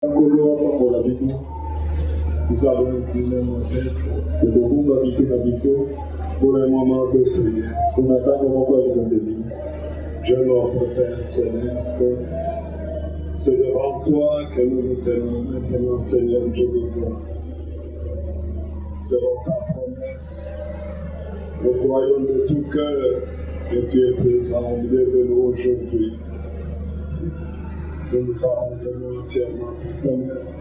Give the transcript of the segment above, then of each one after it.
Nous avons incliné nos têtes et de vous habiter la mission pour un moment de prière. Pour attendre mon corps de vie. Je l'offre, Père Céleste. C'est devant toi que nous nous tenons maintenant, Seigneur, Dieu de toi. Selon ta promesse, nous croyons de tout cœur que tu es présent au milieu de nous aujourd'hui. Nous nous abandonnons entièrement pour ton œuvre.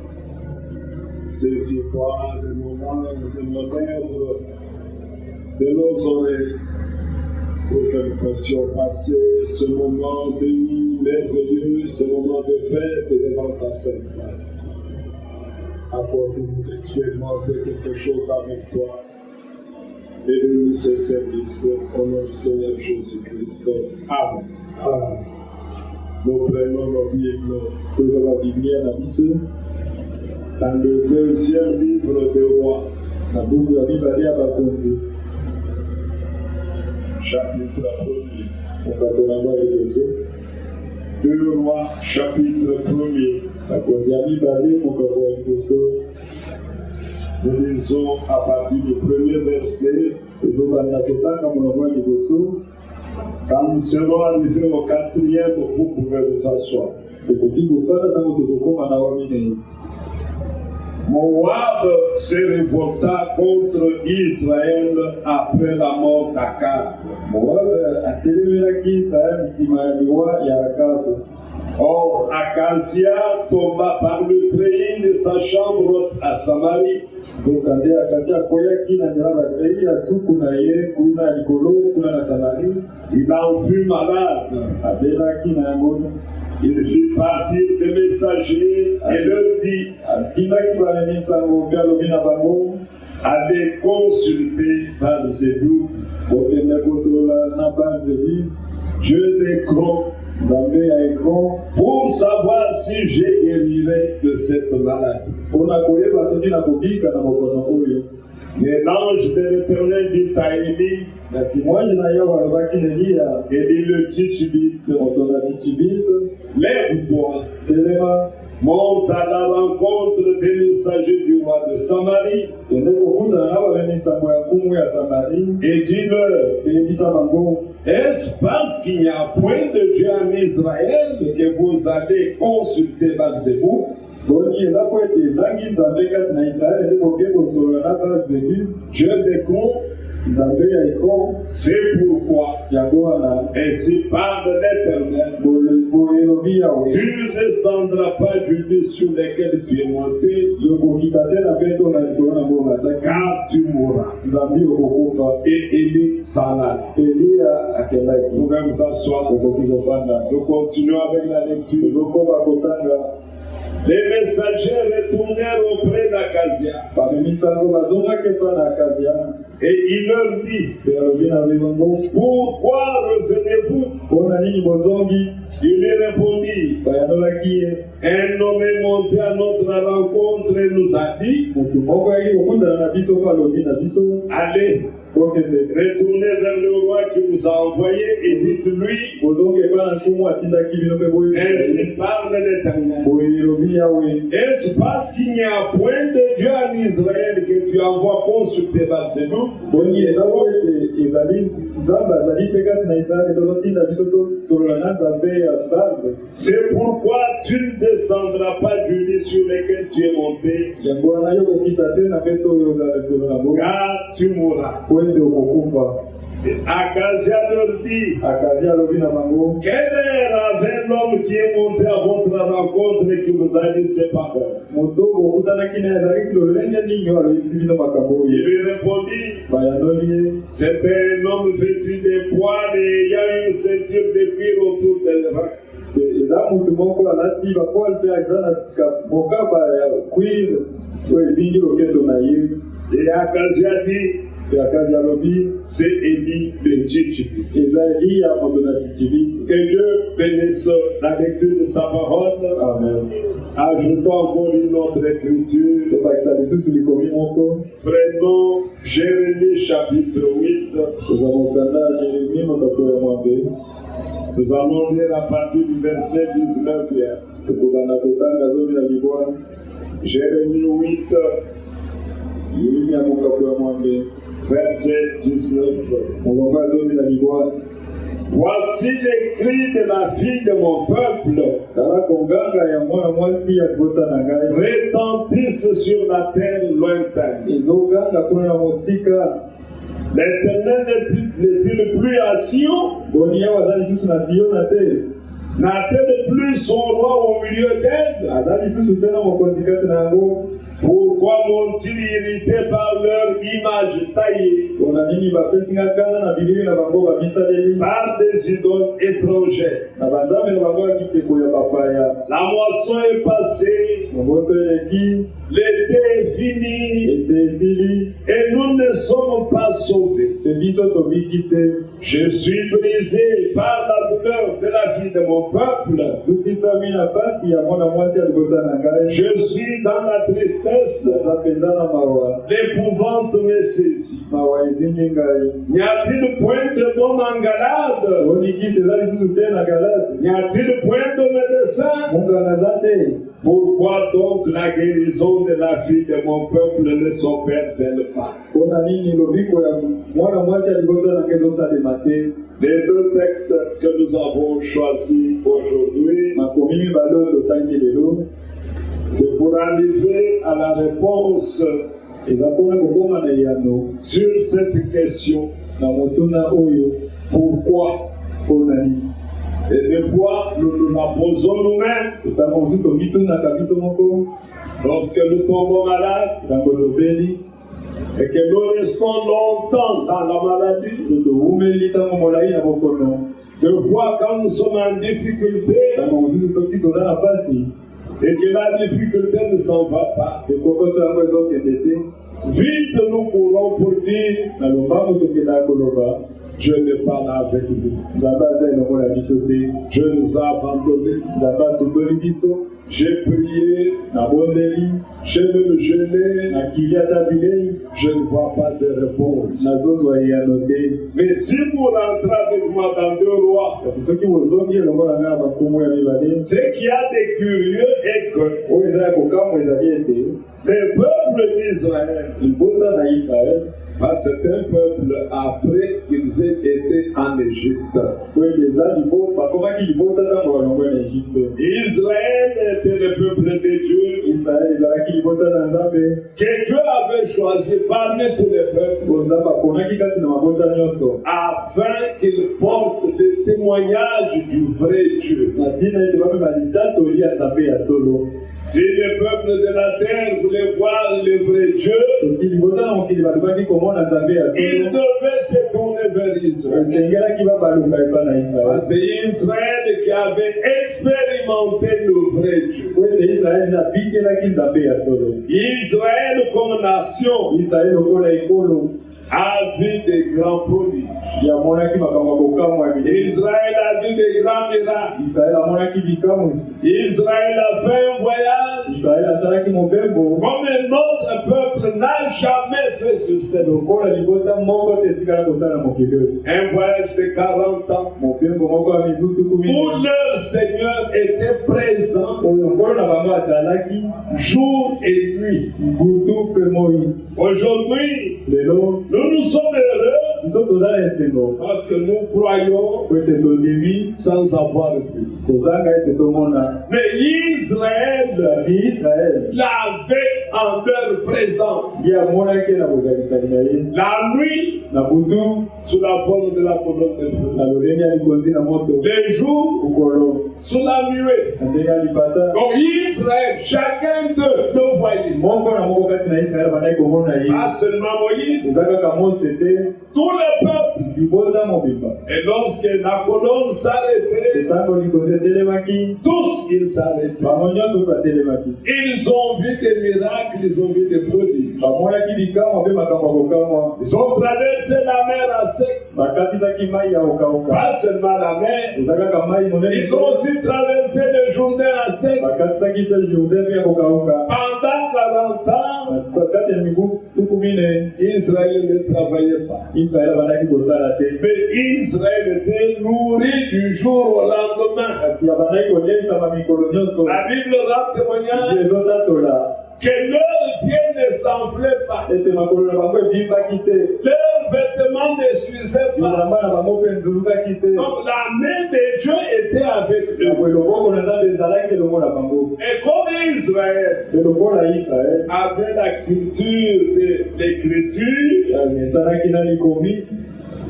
Saisis-toi des moments de nos lèvres, de nos oreilles, pour que nous puissions passer ce moment béni, merveilleux, ce moment de fête devant ta sainte face. Apporte-nous d'expérimenter quelque chose avec toi et de nous ces services au nom du Seigneur Jésus-Christ. Amen. Amen. Nous prenons nos Bibles, toujours la Bible à l'issue. Dans le deuxième livre de Rois, la Bible de la Bible à Batondi, chapitre 1er, on va donner les dossiers. 2 Rois, chapitre 1er, la Bible à les dossiers. Nous lisons à partir du premier verset, et nous allons comme on voit les dossiers. Quand nous serons arrivés au 4e, vous pouvez vous asseoir. Et pour dire que vous pouvez Moab se révolta contre Israël après la mort d'Akab. Moab a téléménaki Israël Simaëliwa et Akab. Or, Akazia tomba par le treillis de sa chambre à Samarie. Donc, Akazia koyaki na nzela treillis ya suku na ye kuna likolo kuna na Samarie. Il en fut malade. Abelaki na yango. Il fit partir des messagers et leur dit allez consulter Baal-Zébul, Dieu d'Écron, pour savoir si j'ai guérirai de cette maladie. Mais l'ange de l'Éternel dit à Élie, et dit le Titubite, lève-toi, monte à la rencontre des messagers du roi de Samarie, et dis-leur, est-ce parce qu'il n'y a point de Dieu en Israël que vous allez consulter Baal-Zébul? Dieu d'Écron, c'est pourquoi, ainsi parle l'Éternel, tu ne descendras pas du lieu sur lequel tu es monté, car tu mourras. Et Élie s'en alla. Nous pouvons nous asseoir. Nous continuons avec la lecture. Les messagers retournèrent auprès d'Akazia. Et il leur dit, pourquoi revenez-vous? Il lui répondit, un homme est monté à notre rencontre et nous a dit, allez, retournez vers le roi qui vous a envoyé et dites-lui, ainsi parle l'Éternel. Est-ce parce qu'il n'y a point de Dieu en Israël que tu envoies consulter Baal-Zébul? C'est pourquoi tu ne descendras pas du lit sur lequel tu es monté, car tu mourras. Akazia leur dit, quelle heure avait l'homme qui est monté à votre rencontre et qui vous a dit c'est pas bon? Il lui répondit, c'était un homme vêtu de poils et il y a une ceinture de cuir autour des reins. Et Akazia dit, c'est Élie de Titubite. Que Dieu bénisse la lecture de sa parole. Amen. Ajoutons encore une autre écriture. Prenons Jérémie chapitre 8. Nous allons lire à partir du verset 19. Jérémie 8, verset 19. Voici les cris de la fille de mon peuple, retentissent sur la terre lointaine. L'Éternel n'est-il plus à Sion? N'a-t-il plus son roi au milieu d'elle? Pourquoi m'ont-ils irrité par leur image taillée, par des idoles étrangères? La moisson est passée, l'été est fini, et nous ne sommes pas sauvés. Je suis brisé par la douleur de la vie de mon peuple. Je suis dans la tristesse, l'épouvante me saisit. N'y a-t-il point de bon en Galade? N'y a-t il point de médecin? Pourquoi donc la guérison de la vie de mon peuple ne s'opère-t-elle pas? Les deux textes que nous avons choisis aujourd'hui, c'est pour arriver à la réponse sur cette question. Pourquoi? Et des fois, nous nous la posons nous-mêmes. Lorsque nous tombons malades, et que nous restons longtemps dans la maladie, deux fois quand nous sommes en difficulté, et que la difficulté ne s'en va pas, vite nous courons pour dire, Dieu n'est pas là avec nous. Dieu nous a abandonnés. J'ai prié, j'ai même jeûné, je ne vois pas de réponse. Mais si vous rentrez avec moi dans 2 Rois, ce qu'il y a de curieux est que le peuple d'Israël, c'est un peuple après qu'ils aient été en Égypte. Israël était le peuple de Dieu, que Dieu avait choisi parmi tous les peuples, afin qu'ils portent le témoignage du vrai Dieu. Si le peuple de la terre voulait voir le vrai Dieu, il devait se tourner vers Israël. C'est Israël qui avait expérimenté le vrai Dieu. Israël comme nation a vu des grands prodiges. Israël a vu des grands miracles. Israël a fait un voyage comme un autre peuple n'a jamais fait sur cette terre. Un voyage de 40 ans où leur Seigneur était présent jour et nuit. Aujourd'hui, nous sommes heureux parce que nous croyons sans avoir vu. Mais Israël l'avait en leur présence. La nuit, sous la forme de la colonne de feu. Le jour, sous la nuée. Donc Israël, chacun d'eux le voyait. Pas seulement Moïse, tout le peuple. Et lorsque la colonne s'arrêtait, tous ils s'arrêtaient. Ils ont vu des miracles, ils ont vu des prodiges. Ils ont traversé la mer à sec. Pas seulement la mer, ils ont aussi traversé le Jourdain à sec. Pendant 40 ans, Israël ne travaillait pas. Mais Israël était nourri du jour au lendemain. La Bible rend témoignage que leurs pieds ne s'enflaient pas. Leurs vêtements ne s'usaient pas. Donc la main de Dieu était avec eux. Et comme Israël avait la culture de l'écriture,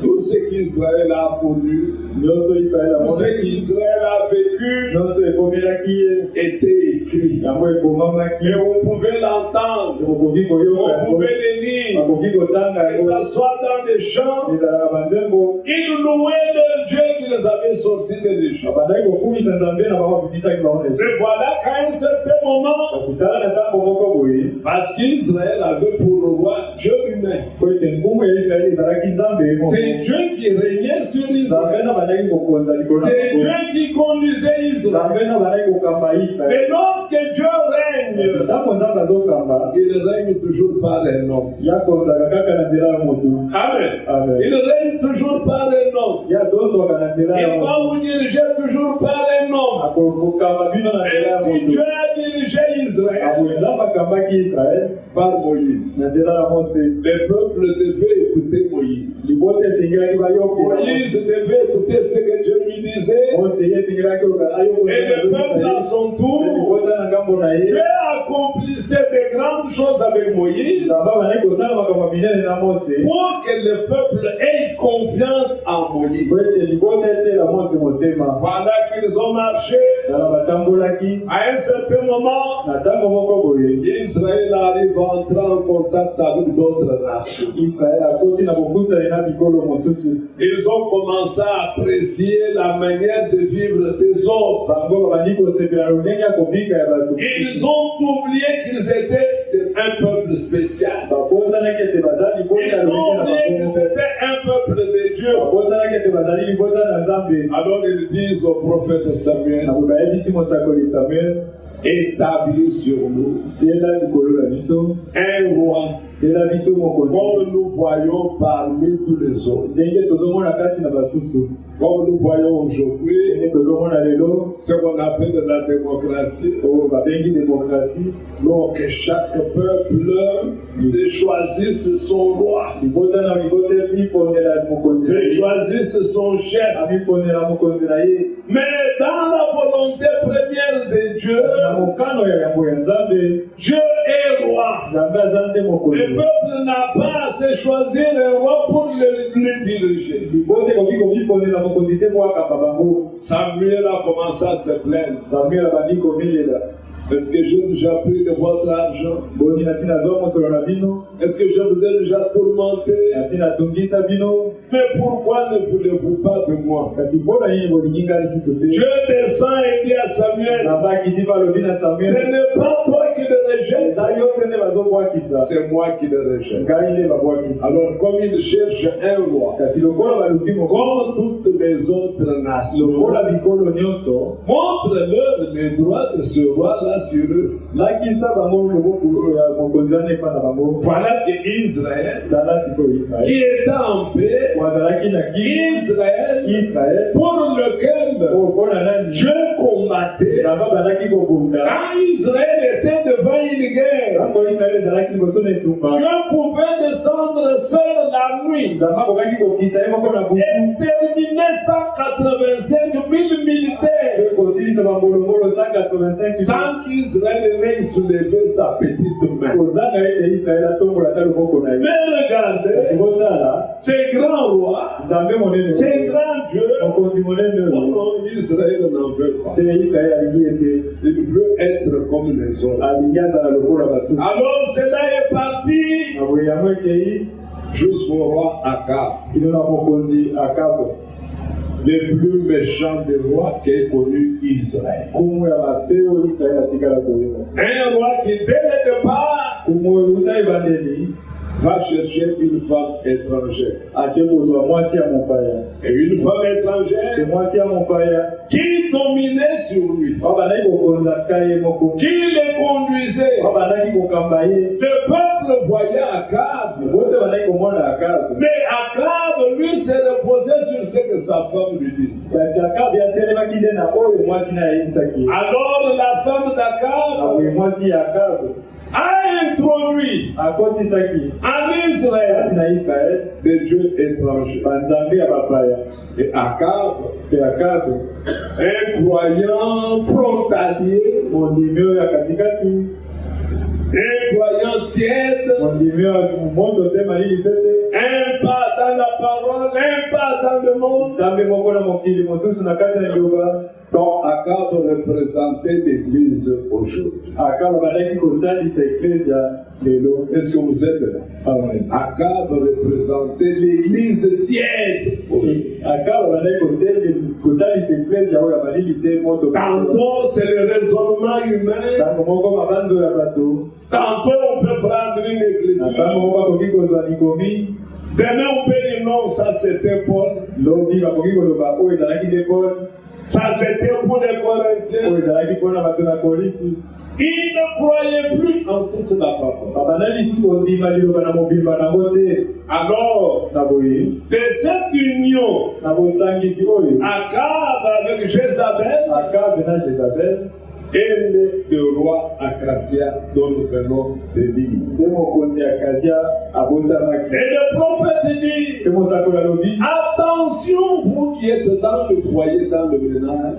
tout ce qu'Israël a connu, tout ce qu'Israël a vécu était écrit. Et on pouvait l'entendre, on pouvait le lire, que ce soit dans les champs. Ils louaient leur Dieu qui les avait sortis de l'Égypte. Mais voilà qu'à un certain moment, parce qu'Israël avait pour roi Dieu lui-même. C'est Dieu qui régnait sur Israël. C'est Dieu qui conduisait Israël. Mais lorsque Dieu règne, il règne toujours par un homme. Amen. Il règne toujours par un homme. Il va vous diriger toujours par un homme. Et si Dieu a dirigé Israël par Moïse, le peuple devait écouter Moïse. Moïse devait écouter ce que Dieu lui disait. Et le peuple à son tour, Dieu accomplissait de grandes choses avec Moïse pour que le peuple ait confiance en Moïse. Voilà qu'ils ont marché. À un certain moment, Israël arrive à entrer en contact avec d'autres nations. Ils ont commencé à apprécier la manière de vivre des autres. Ils ont oublié qu'ils étaient un peuple spécial. Ils ont oublié qu'ils étaient un peuple de Dieu. Alors ils disent au prophète Samuel, établis sur nous un roi comme nous voyons parmi tous les autres. Comme nous voyons aujourd'hui, ce qu'on appelle la démocratie. Donc chaque peuple se choisisse son roi, se choisisse son chef. Mais dans la volonté première de Dieu, Dieu est roi. Le peuple n'a pas à se choisir un roi pour le diriger. Samuel a commencé à se plaindre. Est-ce que j'ai déjà pris de votre argent? Est-ce que je vous ai déjà tourmenté? Mais pourquoi ne voulez-vous pas de moi? Dieu descend et dit à Samuel, ce n'est pas toi qui le rejettes, c'est moi qui le rejette. Alors comme il cherche un roi, comme toutes les autres nations, montre-leur les droits de ce roi-là sur eux. Voilà que Israël, qui était en paix, Israël, pour lequel Dieu combattait, quand Israël était devant une guerre, Dieu pouvait descendre seul la nuit, exterminer 185 000 militaires, sans qu'Israël n'ait soulevé sa petite main. Mais regardez, ces grands rois, ces grands dieux, Israël n'en veut pas. Il veut être comme les autres. Alors cela est parti jusqu'au roi Akab, le plus méchant des rois qu'ait connu Israël. Un roi qui dès le départ va chercher une femme étrangère. Et une femme étrangère qui dominait sur lui, qui le conduisait. Le peuple peuple voyait Akab. Mais Akab, lui, s'est reposé sur ce que sa femme lui dit. Alors la femme d'Akab a introduit en Israël des dieux étrangers. Et Akab, un croyant frontalier, un croyant tiède, un pas dans la parole, un pas dans le monde. Donc Akab représentait l'Église aujourd'hui. Est-ce que vous êtes là? Akab représentait l'Église tiède aujourd'hui. Tantôt c'est le raisonnement humain. Tantôt on peut prendre une écriture. Demain on peut dire non, ça c'était Paul. Ça c'était pour les Corinthiens. Ils ne croyaient plus en toute la parole. Alors, de cette union, Akab avec Jézabel, et le roi Acacia, dont nous venons de lire. Et le prophète dit, attention, vous qui êtes dans le foyer, dans le ménage,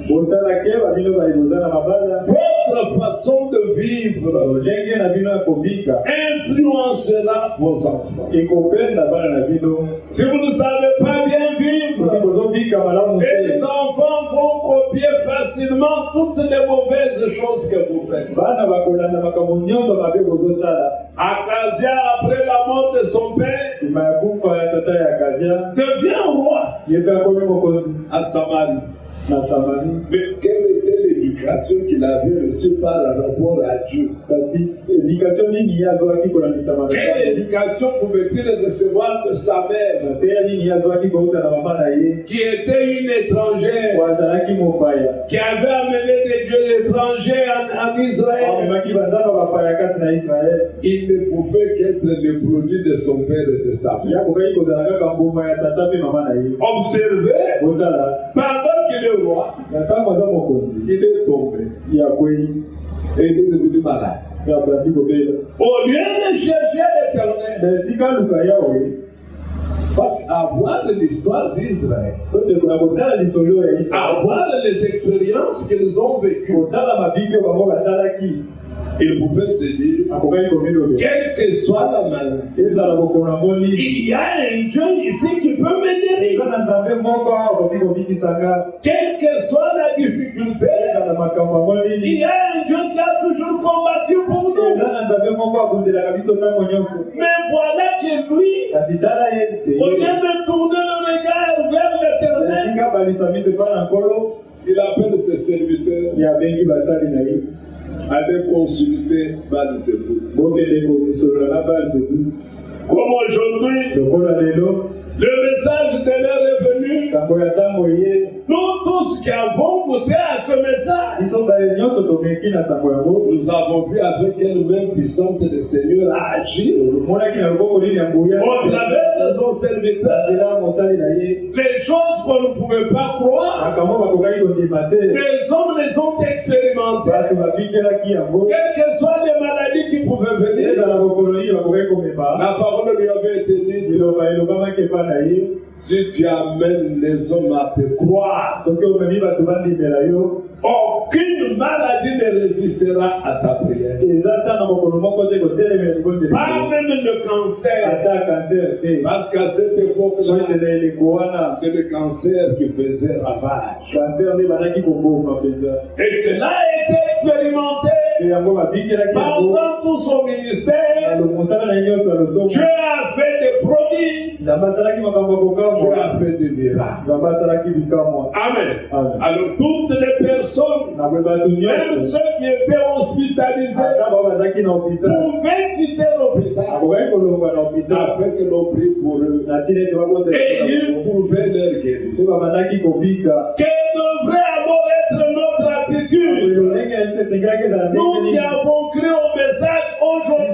votre façon de vivre influencera vos enfants. Si vous ne savez pas bien vivre, les enfants vont copier facilement toutes les mauvaises choses que vous faites. Acacia, après la mort de son père, devient roi à Samarie. Mais quelle était l'éducation qu'il avait reçue par rapport à Dieu? Quelle éducation pouvait-il recevoir de sa mère, qui était une étrangère, qui avait amené des dieux étrangers en Israël? Il ne pouvait qu'être le produit de son père et de sa mère. Observez, pendant qu'il est roi, il est tombé. Et il est devenu malade. Au lieu de chercher l'Éternel, parce qu'avoir l'histoire d'Israël, avoir les expériences qu'ils ont vécues, ils pouvaient se dire, quelle que soit la maladie, il y a un Dieu ici qui peut m'aider. Quelle que soit la difficulté, il y a un Dieu qui a toujours combattu pour nous. Mais voilà que lui, au lieu de tourner le regard vers l'Éternel, il appelle ses serviteurs, allez consulter Baal-Zébul. Comme aujourd'hui, le message de l'heure est venu. Nous tous qui avons goûté à ce message, nous avons vu avec quelle main puissante le Seigneur a agi au travers de son serviteur. Les choses qu'on ne pouvait pas croire, les hommes les ont expérimentées. Quelles que soient les maladies qui pouvaient venir, la parole lui avait été dite. Si tu amènes les hommes à te croire, aucune maladie ne résistera à ta prière. Pas même le cancer. Parce qu'à cette époque-là, c'est le cancer qui faisait ravage. Et cela a été expérimenté pendant tout son ministère. Dieu a fait des prodiges. Dieu a fait des miracles. Amen. Alors toutes les personnes, même ceux qui étaient hospitalisés, pouvaient quitter l'hôpital afin que l'on prie pour eux. Et ils trouvaient leur guérison. Quelle devrait alors être notre attitude? Nous qui avons cru au message aujourd'hui,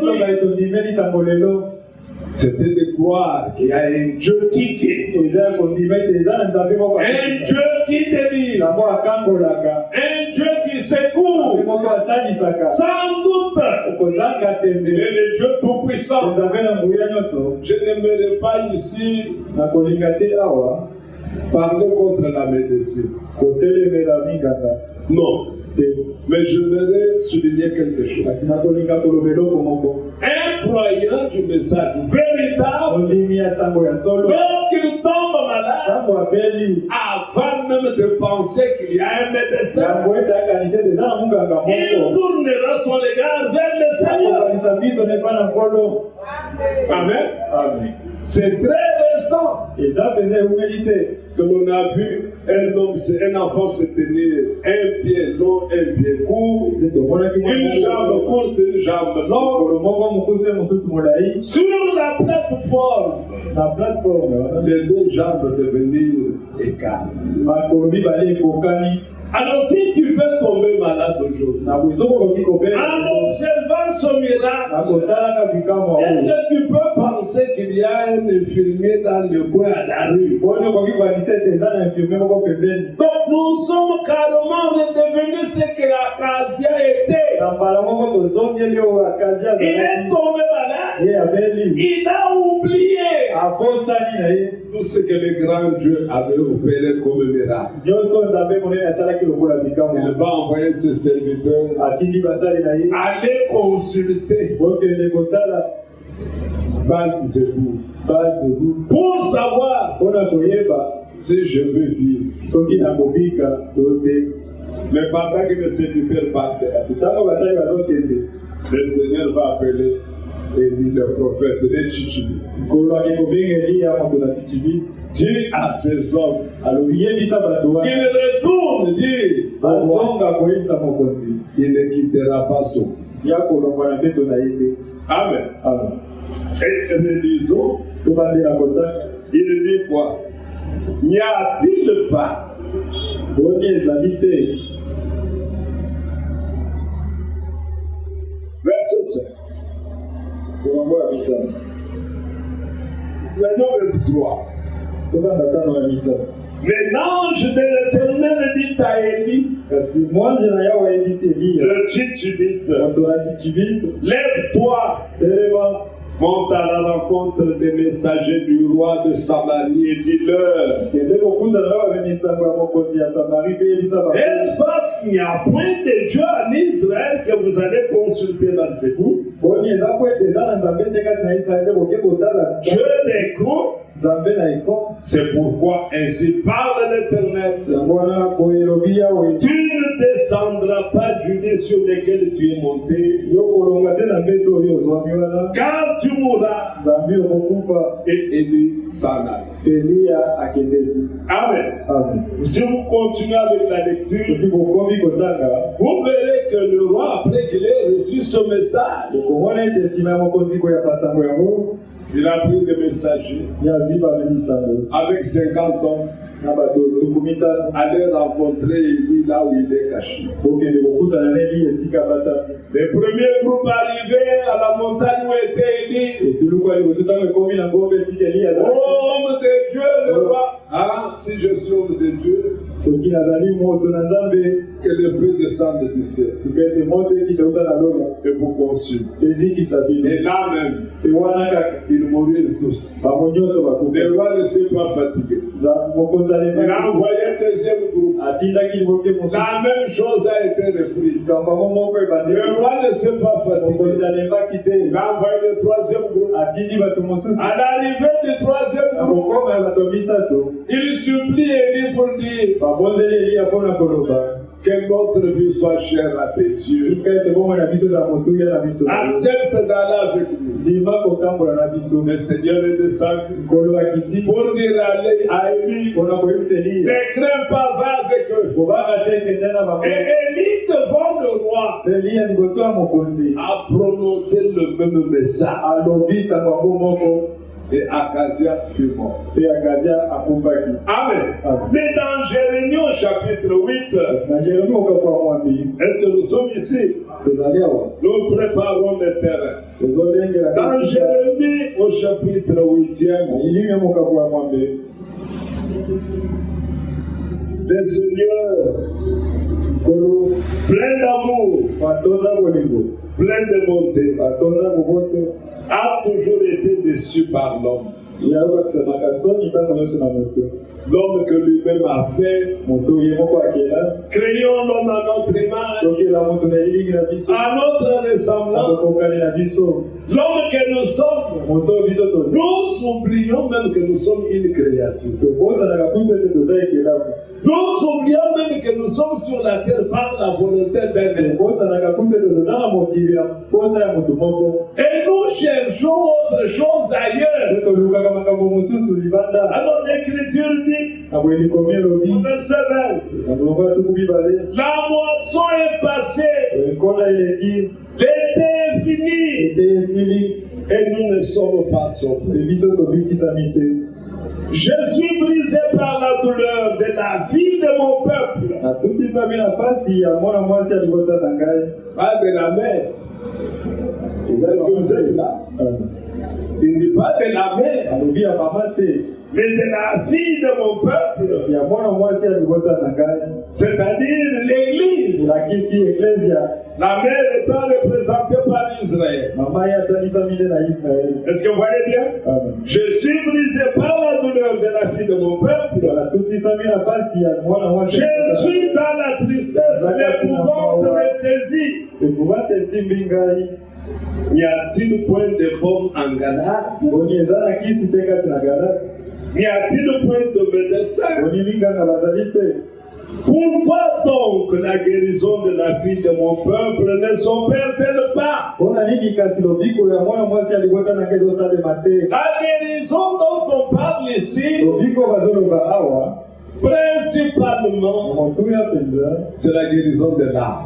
c'était de croire qu'il y a un Dieu qui guérit, un Dieu qui délivre, un Dieu qui secoue, sans doute, et le Dieu tout-puissant. Je n'aimerais pas ici parler contre la médecine. Non. Mais je voudrais souligner quelque chose. Un croyant du message véritable, lorsqu'il tombe malade, avant même de penser qu'il y a un médecin, il tournera son regard vers le Seigneur. Amen. Amen. C'est très récent que l'on a vu un enfant se tenir un pied long, un pied court, une jambe courte, une jambe longue, sur la plateforme, les deux jambes devenir égales. Alors si tu peux tomber malade aujourd'hui, en observant ce miracle, est-ce que tu peux penser qu'il y a un infirmier dans le coin à la rue? Donc nous sommes carrément redevenus ce que Acacia était. Il est tombé malade. Il a oublié tout ce que le grand Dieu avait opéré comme miracle. Il va envoyer ses serviteurs aller consulter Baal-Zébul pour savoir si je veux vivre. Mais pendant que le serviteur partait, le Seigneur va appeler Élie le prophète de Tchichibi. Dis à ces hommes qu'ils retournent, dit il ne quittera pas son. Amen. Amen. Et relisons, il dit quoi? N'y a-t-il pas verset 5. Verset 3. Mais l'ange de l'Éternel dit à Élie, le Tchitchibite, lève-toi, monte à la rencontre des messagers du roi de Samarie et dis-leur, est-ce parce qu'il n'y a point de Dieu en Israël que vous allez consulter dans ces bouts? Dieu des comptes. C'est pourquoi ainsi parle l'Éternel. Tu ne descendras pas du lit sur lequel tu es monté, car tu mourras. Et Élie s'en alla. Amen. Si vous continuez avec la lecture, vous verrez que le roi, après qu'il ait reçu ce message, il a pris des messagers avec 50 hommes, aller rencontrer Élie là où il est caché. Les premiers groupes arrivaient à la montagne où était Élie. Homme de Dieu, le roi. Ah, si je suis homme de Dieu, que le feu descende du ciel et vous consume. Et là même, ils moururent tous. Le roi ne s'est pas fatigué. Il a envoyé un deuxième groupe. La même chose a été reprise. Le roi ne s'est pas fatigué. Il a envoyé le troisième groupe. À l'arrivée du troisième groupe, il supplie Élie pour dire que notre vie soit chère à tes yeux. Accepte d'aller avec nous. Le Seigneur est descendu pour dire à Élie, ne crains pas, va avec eux. Et Élie devant le roi a prononcé le même message. Et Akazia fut mort. Et Akazia akufaki. Amen. Mais dans Jérémie au chapitre 8, est-ce que nous sommes ici? Nous préparons le terrain. Dans Jérémie au chapitre 8e, le Seigneur, plein d'amour, plein de bonté, a toujours été déçu par l'homme. L'homme que lui-même a fait, créons l'homme à notre image, à notre ressemblance. L'homme que nous sommes, nous oublions même que nous sommes une créature. Nous oublions même que nous sommes sur la terre par la volonté d'un Dieu. Et nous cherchons autre chose ailleurs. Alors l'écriture dit, verset 20, la moisson est passée, l'été est fini, et nous ne sommes pas sauvés. Je suis brisé par la douleur de la vie de mon peuple. Pas de la mer. Est-ce que vous êtes là? Il ne dit pas de la mer, mais de la vie de mon peuple. C'est-à-dire l'Église. La mer étant représentée par Israël. Est-ce que vous voyez bien? Je suis brisé par la douleur de la vie de mon peuple. Je suis dans la tristesse, l'épouvante me saisit. Y a-t-il point de bombe en Galade? Y a-t il point de médecin? Pourquoi donc la guérison de la vie de mon peuple ne s'opère-t-elle pas? La guérison dont on parle ici, principalement, c'est la guérison de l'âme.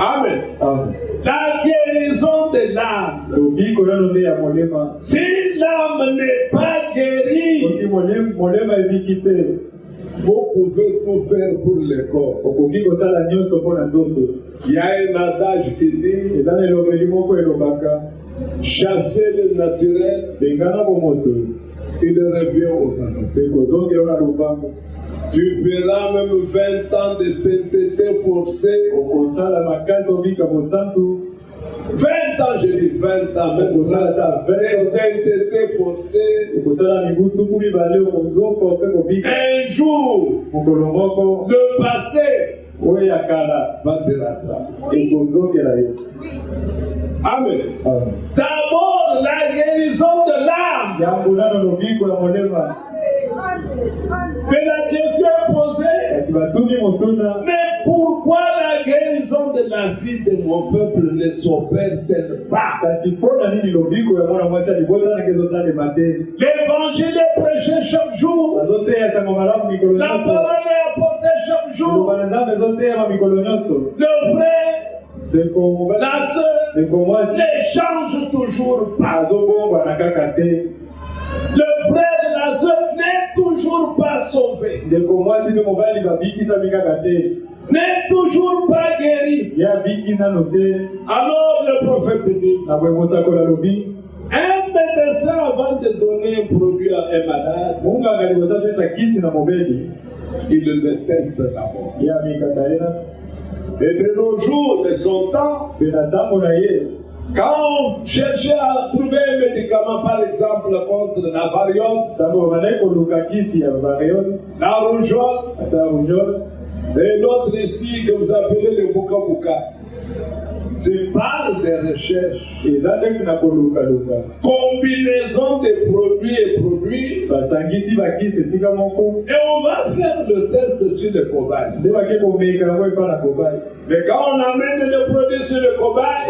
Amen. La guérison de l'âme. Si l'âme n'est pas guérie, vous pouvez tout faire pour le corps. Il y a un adage qui dit, chasser le naturel, il revient au naturel. Tu feras même 20 ans de sainteté forcée. 20 ans, je dis 20 ans, même de sainteté forcée. Un jour, le passé va te rattraper. Amen. D'abord, la guérison de l'âme. Mais la question est posée. Mais pourquoi la guérison de la vie de mon peuple ne s'opère-t-elle pas? L'évangile est prêché chaque jour. La parole est apportée chaque jour. Le frère, la sœur ne change toujours pas. Le frère et la sœur n'est toujours pas sauvé. N'est toujours pas guéri. Alors le prophète dit, un médecin avant de donner un produit à un malade, il le déteste d'abord. Et de nos jours, de son temps, quand on cherchait à trouver un médicament, par exemple, contre la variole, la rougeole, et l'autre ici que vous appelez le buka-buka, c'est par des recherches, combinaison de produits et produits, et on va faire le test sur le cobaye. Mais quand on amène le produit sur le cobaye,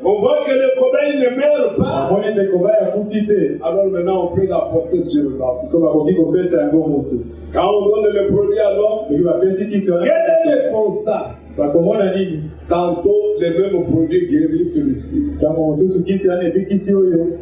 on voit que le cobaye ne meurt pas. Alors maintenant on peut l'apporter sur l'homme. Quand on donne le produit à l'homme, quel est le constat? bakomona nini tantôt les mêmes produits guérissent celui-ci, kama mosusu kisi ane kisi oyo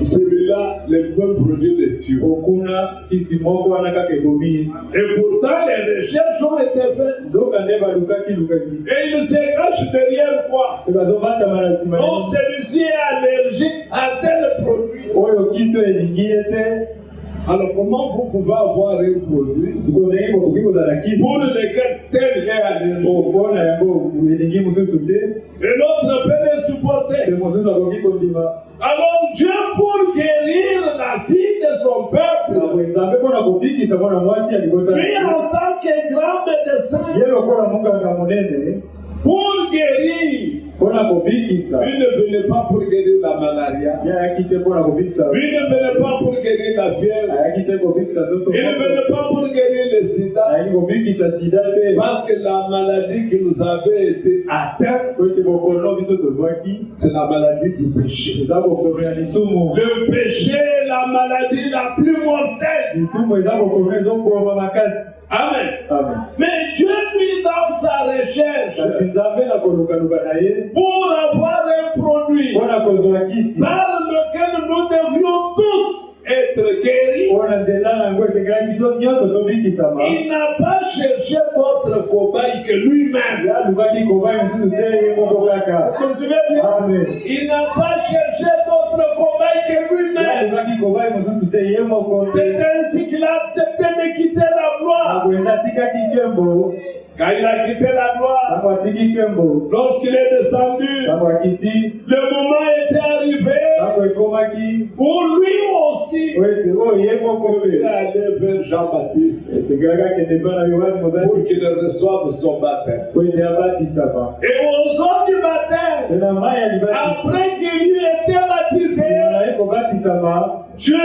celui-là les mêmes produits les tuent. okuna kisi moko wana kaka ebomi Et pourtant les recherches ont été faites nzoka nde balukaki lukaki et ils se cachent derrière quoi? mpe bazovandama na nsima Non, celui-ci est allergique à tel produit. oyo kisi oyo elingi ye te. Alors comment vous pouvez avoir un produit sikoyo ndenge bokoki kozala kisi pour lequel tel est allergique mpona yango elingi mosusu te et l'autre peut le supporter? mpe mosusu akoki kondima. Alors Dieu, pour guérir la vie de son peuple, nzambe mpona kobikisa mwana mwasi ya libota lui en tant que grand médecin, ye lokola monganga monene pour guérir, mpona kobikisa lui ne venait pas pour guérir la malaria, ye ayaki te mpona kobikisa lui ne venait pas pour guérir la fièvre, ayaki te kobikisa nzoto il ne venait pas pour guérir le sida, ayaki kobikisa sida te parce que la maladie qui nous avait été atteinte, po ete bokono biso tozwaki c'est la maladie du péché. eza bokono ya lisumu. Le péché est la maladie la plus mortelle. lisumu eza bokono ezokoma makasi. Amen. Amen. Mais Dieu, lui, dans sa recherche, kasi nzambe na kolukaluka na ye pour avoir un produit mpona kozwa kisi par lequel nous devions tous être guéris, mpona nzela na yango esengelaki biso nyonso tobikisama. il n'a pas cherché d'autre cobaye que lui-même. alukaki kobai mosusu te ye moko kaka. Est-ce que vous suivez bien? Amen. Il n'a pas cherché d'autre cobaye que lui-même. alukaki kobai mosusu te ye moko. C'est ainsi qu'il a accepté de quitter la gloire. akoenda atikaki nkembo. Quand il a quitté la gloire, tango atiki nkembo. lorsqu'il est descendu, tango akiti. le moment était arrivé tango ekomaki. pour lui aussi po ete oyo ye moko il mpe allait vers Jean-Baptiste esengelaki akende mpa na yohane pour mobati qu'il reçoive son baptême. po ete abatisama. Et au jour du baptême, te na mai ya libatisi après qu'il eut été baptisé, na ye kobatisama Dieu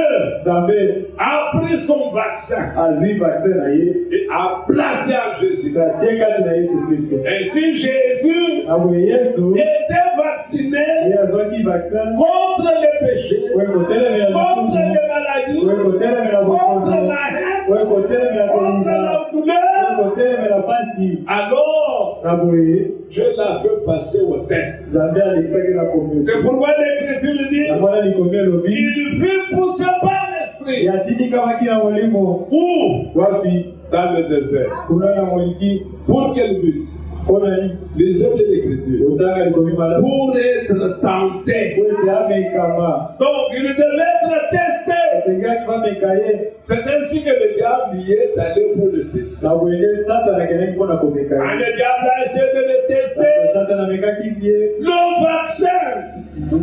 nzambe a pris son vaccin azwi vaccin na ye et a placé en Jésus. atie kati na yesu kristo. Ainsi, Jésus aboye yesu était vacciné ye azwaki vaccin contre le péché, po ekotelemela contre lisumu les maladies, po ekotelemela contre bokono la haine, po ekotelemela contre kolinga la po douleur. ekotelemela pasi. Alors, na boye Dieu l'a fait passer au test. nzambe alekisaki na komio. C'est pourquoi l'Écriture dit namona likomi elobi il fut poussé par l'Esprit. yatinikamaki na molimo Où? wapi Dans le désert. kuna na moliki Pour quel but? mpona nini Lisez de l'Écriture. otanga likomi malamu Pour être tenté. po ete amekama. Donc, il devait être testé. esengaki bameka ye. C'est ainsi que le diable y est allé pour le tester. na boye nde satana akendaki mpona komeka Quand ye. le diable a essayé de le tester, satana amekaki ye le vaccin,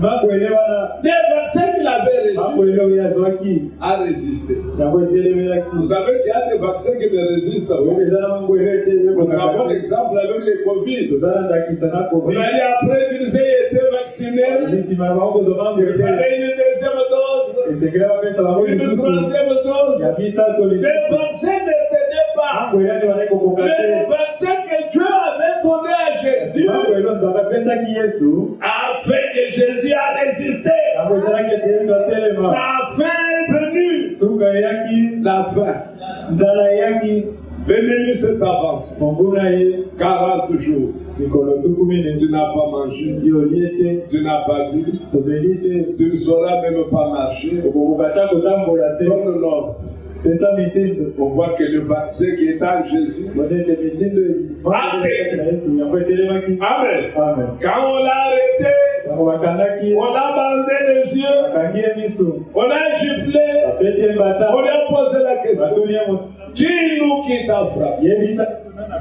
makoele wana le vaccin qu'il avait reçu, makoele oyo azwaki a résisté. yango etelemelaki. Vous savez qu'il y a des vaccins qui ne résistent pas. oyo eza na mangoele ete Nous avons ekokaka. l'exemple avec le Covid. tozala ndakisa na On covid. a dit après qu'ils aient été vaccinés, lisima na bango kozwa il mangoele fallait une deuxième dose, esengeli bapesa bango une lisusu troisième dose. ya misato lisusu. Le vaccin ne tenait pas. mangoele ane bana ekokoka Le te. vaccin que Dieu avait donné à Jésus mangoele oyo nzambe apesaki yesu a fait que Jésus a résisté. yango ezalaki ete yesu atelema. La fin est venue. suka eyaki La fin. nzala eyaki L'ennemi s'est avancé. monguna ye 40 jours. mikolo tukumi ne Tu n'as pas mangé. yoli ete Tu n'as pas bu. tobeli te Tu ne sauras même pas marcher. okokoka ta kotambola te. Comme l'homme. pesa mitindo On voit que le vaccin qui est en Jésus. bona ete mitindo ekaki na yesu yango etelemaki. Amen. amen. Quand on l'a arrêté, yango bakangaki ye on l'a bandé les yeux, bakangi ye miso on a giflé, bapeti ye mbata on lui a posé la question. batuni ye moto Dis-nous qui t'a frappé. yebisa.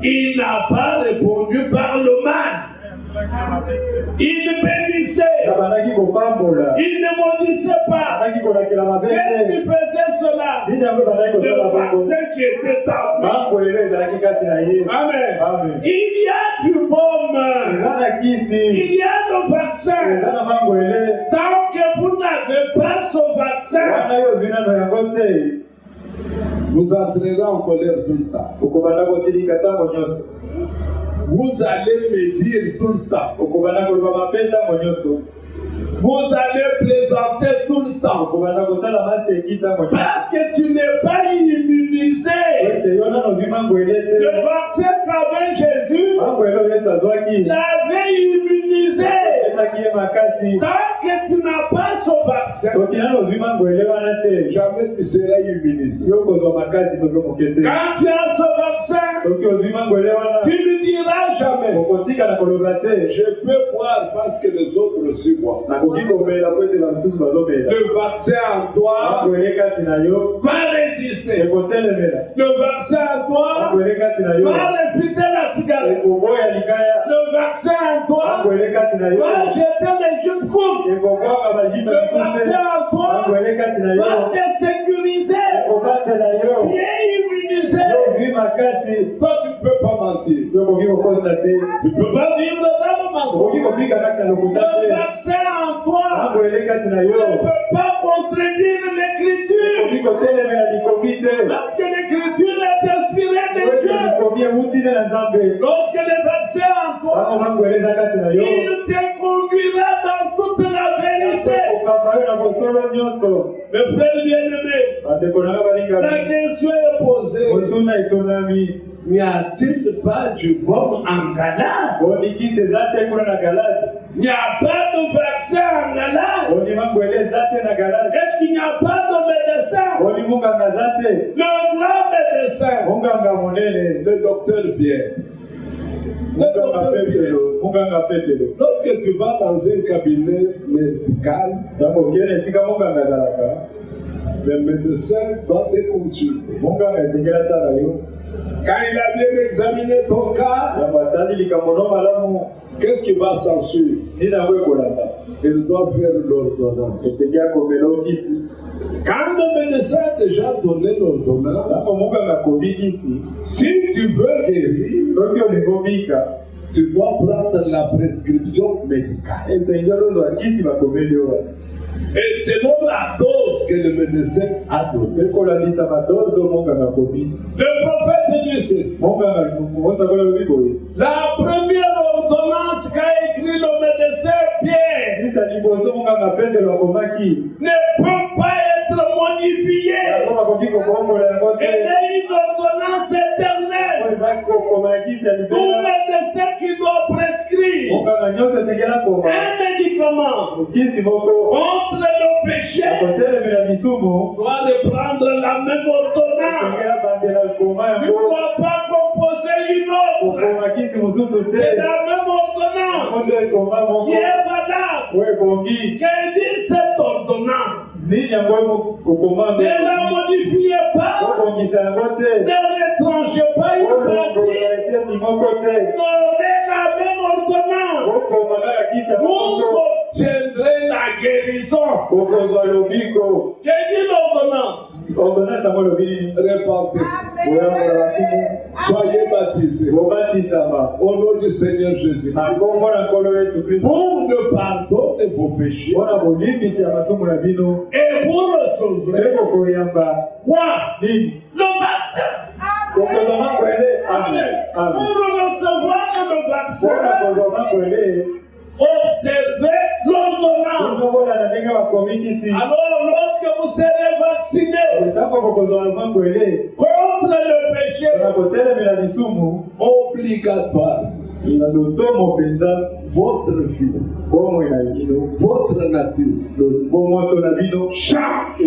Il n'a pas répondu par le mal. Il bénissait. abandaki kopambola Il ne maudissait pas. abandaki kolakela mabe Qu'est-ce te. qui faisait cela? nini yango ebandaki Le kosala bango. vaccin qui était en lui. mangoele ezalaki kati na ye. Amen. amen. Il y a du baume. eza na kisi Il y a le vaccin. eza na mangoele Tant que vous n'avez pas ce vaccin, wana yo ozwi nano yango te vous entrerez en colère tout le temps. okobanda kosilika ntango nyonso. Vous allez me dire tout le temps. okobanda koloba mabe ntango nyonso. Vous allez plaisanter tout le temps. Parce que tu n'es pas immunisé. Le vaccin qu'avait Jésus l'avait immunisé. Tant que tu n'as pas ce vaccin, jamais tu seras immunisé. Quand tu as ce vaccin, tu ne diras jamais je peux boire parce que les autres aussi boivent. Le vaccin en toi va résister. Le vaccin en toi va réfuter la cigarette. Le vaccin en toi va jeter les jupes courtes. Le vaccin en toi va te sécuriser. Tu es immunisé. Toi, tu ne peux pas mentir. Tu ne peux pas vivre dans le mensonge. Le vaccin en toi ne peut pas contredire l'écriture. Parce que l'écriture est inspirée de Dieu. Lorsque le vaccin en toi, il te conduira dans toute la vérité. Mes frères bien-aimés, la question est posée. N'y a-t-il pas du baume en Galade? Il n'y a pas de vaccin en Galade. Est-ce qu'il n'y a pas de médecin? Le grand médecin, le docteur Pierre. Lorsque tu vas dans un cabinet médical, le médecin doit te consulter. Quand il a bien examiné ton cas, qu'est-ce qui va s'ensuivre? Il doit faire l'ordonnance. Quand le médecin a déjà donné l'ordonnance, si tu veux guérir, tu dois prendre la prescription médicale. Et selon la dose que le médecin a donnée, le prophète dit ceci. La première ordonnance qu'a écrit le médecin Pierre ne peut pas être modifiée. Elle est une ordonnance éternelle. Tout médecin qui doit prescrire un médicament contre le péché doit de prendre la même ordonnance. Tu ne dois pas composer une autre. C'est la même ordonnance qui est valable. Quelle dit cette ordonnance? Ne la modifiez pas. Ne retranchez pas une partie. Donnez la même ordonnance. Vous obtiendrez la guérison. Quelle dit l'ordonnance? Répandez. Soyez baptisés au nom du Seigneur Jésus pour le pardon de vos péchés. Et vous recevrez quoi? Le vaccin. Pour recevoir le vaccin, observez l'ordonnance. Alors, lorsque vous serez vacciné contre le péché obligatoire, votre vie, votre nature, change.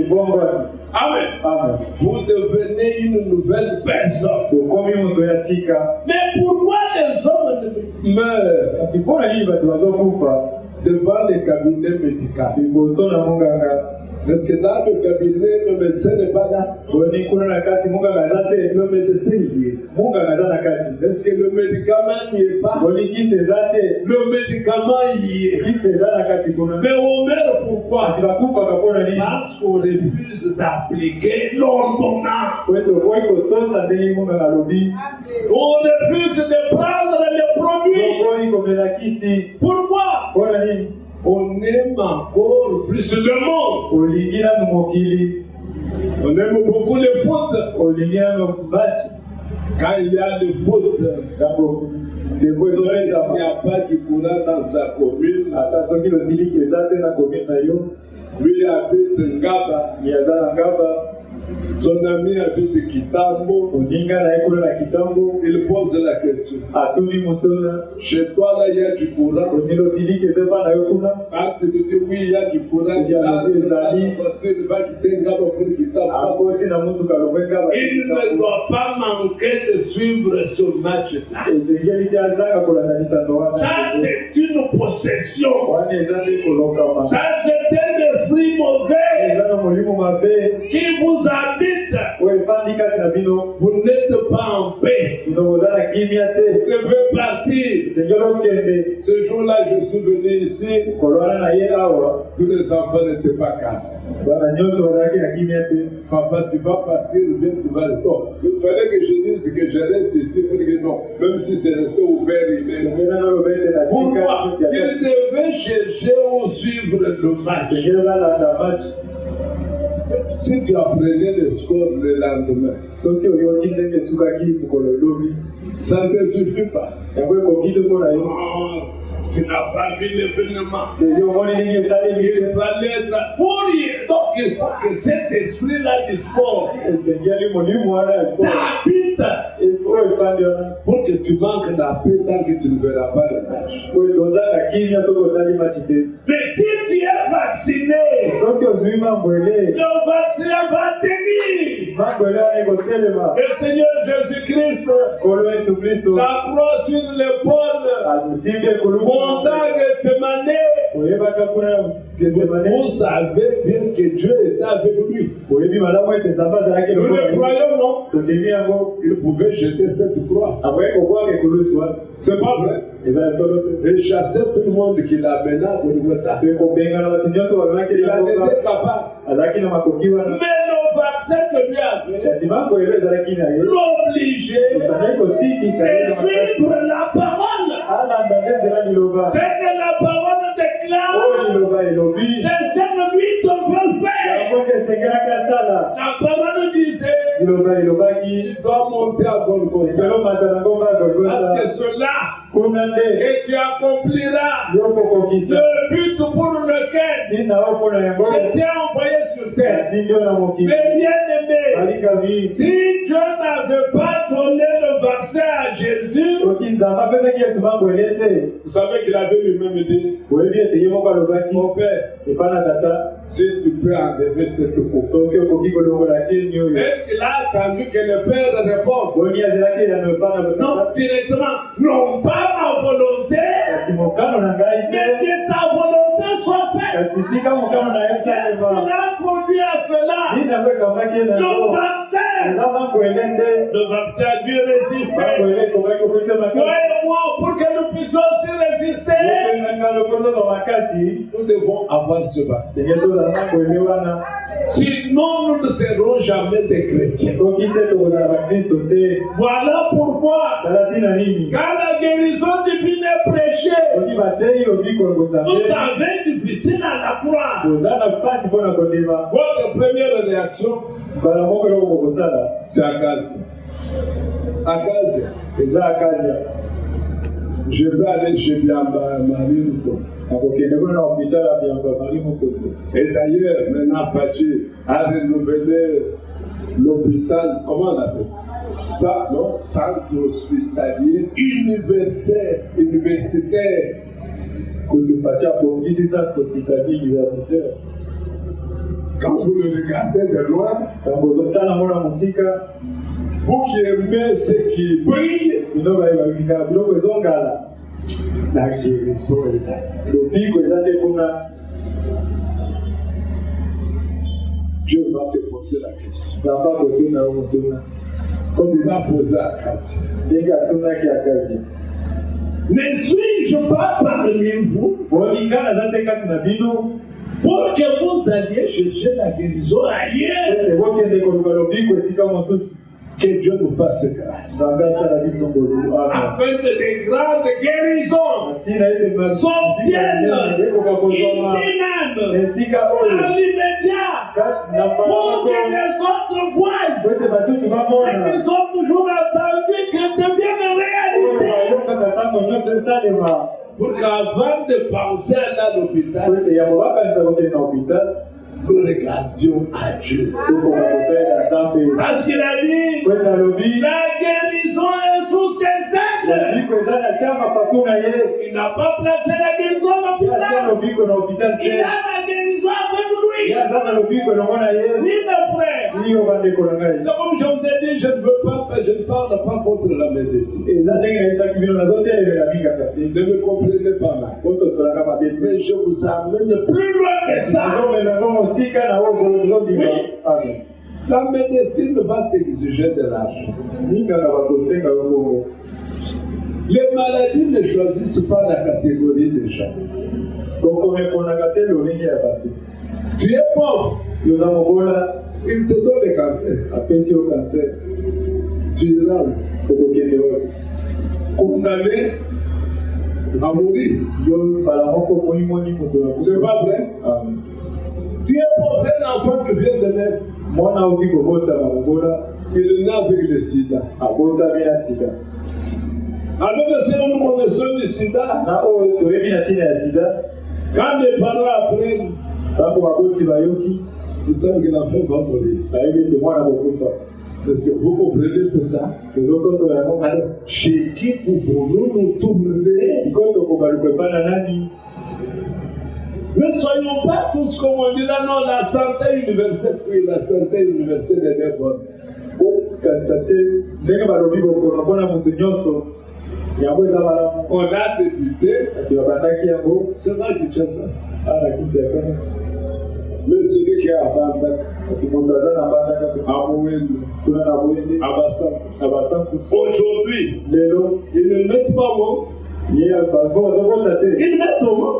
Amen. Vous devenez une nouvelle personne. Mais pourquoi les hommes meurent devant les cabinets médicaux? Parce que dans le cabinet, le médecin n'est pas là. Le médecin y est. Est-ce que le médicament n'y est pas? Le médicament y est. Mais on meurt pourquoi? Parce qu'on refuse d'appliquer l'ordonnance. On refuse de prendre les produits. Pourquoi? On aime encore plus le monde. On aime beaucoup les fautes. Quand il y a des fautes, s'il n'y a pas de courant dans sa commune, lui habite Ngaba, son ami habite Kitambo, il pose la question. Chez toi là il y a du courant. Quand tu dis oui il y a du courant, il va quitter Ngaba pour Kitambo. Il ne doit pas manquer de suivre ce match-là. Ça c'est une possession. Ça c'est un esprit mauvais qui vous habite. Vous n'êtes pas en paix. Vous devez partir. Ce jour-là, je suis venu ici. Tous les enfants n'étaient pas calmes. Papa, tu vas partir ou bien tu vas rester. Il fallait que je dise que je reste ici pour que non. Même si c'est resté ouvert, pourquoi? Il devait chercher ou suivre le match. Si tu apprenais le score le lendemain, ça ne te suffit pas. Tu n'as pas vu l'événement. Il fallait être pour y. Donc il faut que cet esprit-là du sport t'habite pour que tu manques la paix tant que tu ne verras pas le match. Mais si tu es vacciné, le vaccin va tenir. Le Seigneur Jésus-Christ, la croix sur l'épaule, montant Gethsemane, vous savez bien que Dieu est avec lui. Nous le croyons, non? Il pouvait jeter cette croix. C'est pas vrai. Il chassait tout le monde qui l'amenait à Golgotha. Il en était capable. Mais le vaccin que lui avait l'obligeait de suivre la parole. C'est que la parole déclare, c'est ce que lui devait faire. La parole disait, tu dois monter à Golgotha. Parce que cela que tu accompliras le but pour lequel j'étais envoyé sur terre. Mais bien aimé, si Dieu n'avait pas donné le vaccin à Jésus, vous savez qu'il avait lui-même dit, mon père, si tu peux enlever cette coupe. Est-ce qu'il a attendu que le père réponde? Non, directement, non pas ma volonté, mais que ta volonté soit faite. Qu'est-ce qui a conduit à cela? Le vaccin a dû résister. Toi et moi, pour que nous puissions aussi résister, nous devons avoir ce vaccin. Sinon, nous ne serons jamais des chrétiens. Voilà pourquoi, quand la guérison divine est prêchée, vous savez, difficile à la croire. Votre première réaction, c'est Acacia. Je vais aller chez Marie. Et d'ailleurs, maintenant, Fachi a renouvelé l'hôpital, comment on appelle ça, non? Centre hospitalier universitaire. Quand vous le regardez de loin, vous qui aimez ce qui brille, la guérison est là. Dieu va te poser la question. Comme il a posé à Acacia. Ne suis-je pas parmi vous pour que vous alliez chercher la guérison ailleurs? Que Dieu nous fasse grâce. Afin que des grandes guérisons s'obtiennent ici même, dans l'immédiat, pour que les autres voient ce qu'ils ont toujours entendu que devienne réalité. Pour qu'avant de penser à l'hôpital, nous regardions à Dieu. Parce qu'il a dit, la guérison est sous ses ailes. Il n'a pas placé la guérison à l'hôpital. Il a la guérison avec lui. Oui, mes frères. C'est comme je vous ai dit, je ne parle pas contre la médecine. Ne me comprenez pas mal. Mais je vous amène plus loin que ça. Oui. La médecine va t'exiger de l'argent. Les maladies ne choisissent pas la catégorie des gens. Tu es pauvre. Il te donne le cancer. Tu es là. Condamné à mourir. C'est pas vrai? Tu es pauvre, un enfant qui vient de naître. Il est né avec le sida. Alors que c'est nous connaissons le sida, quand les parents apprennent, vous savez que l'enfant va mourir. Est-ce que vous comprenez tout ça? Chez qui pouvons-nous nous tourner? Ne soyons pas tous comme on dit là, non, la santé universelle, oui, la santé universelle est bonne. On a débuté, c'est vrai que tu as ça. Mais celui qui a abandonné, aujourd'hui, ils ne mettent pas mot. Ils mettent au mot.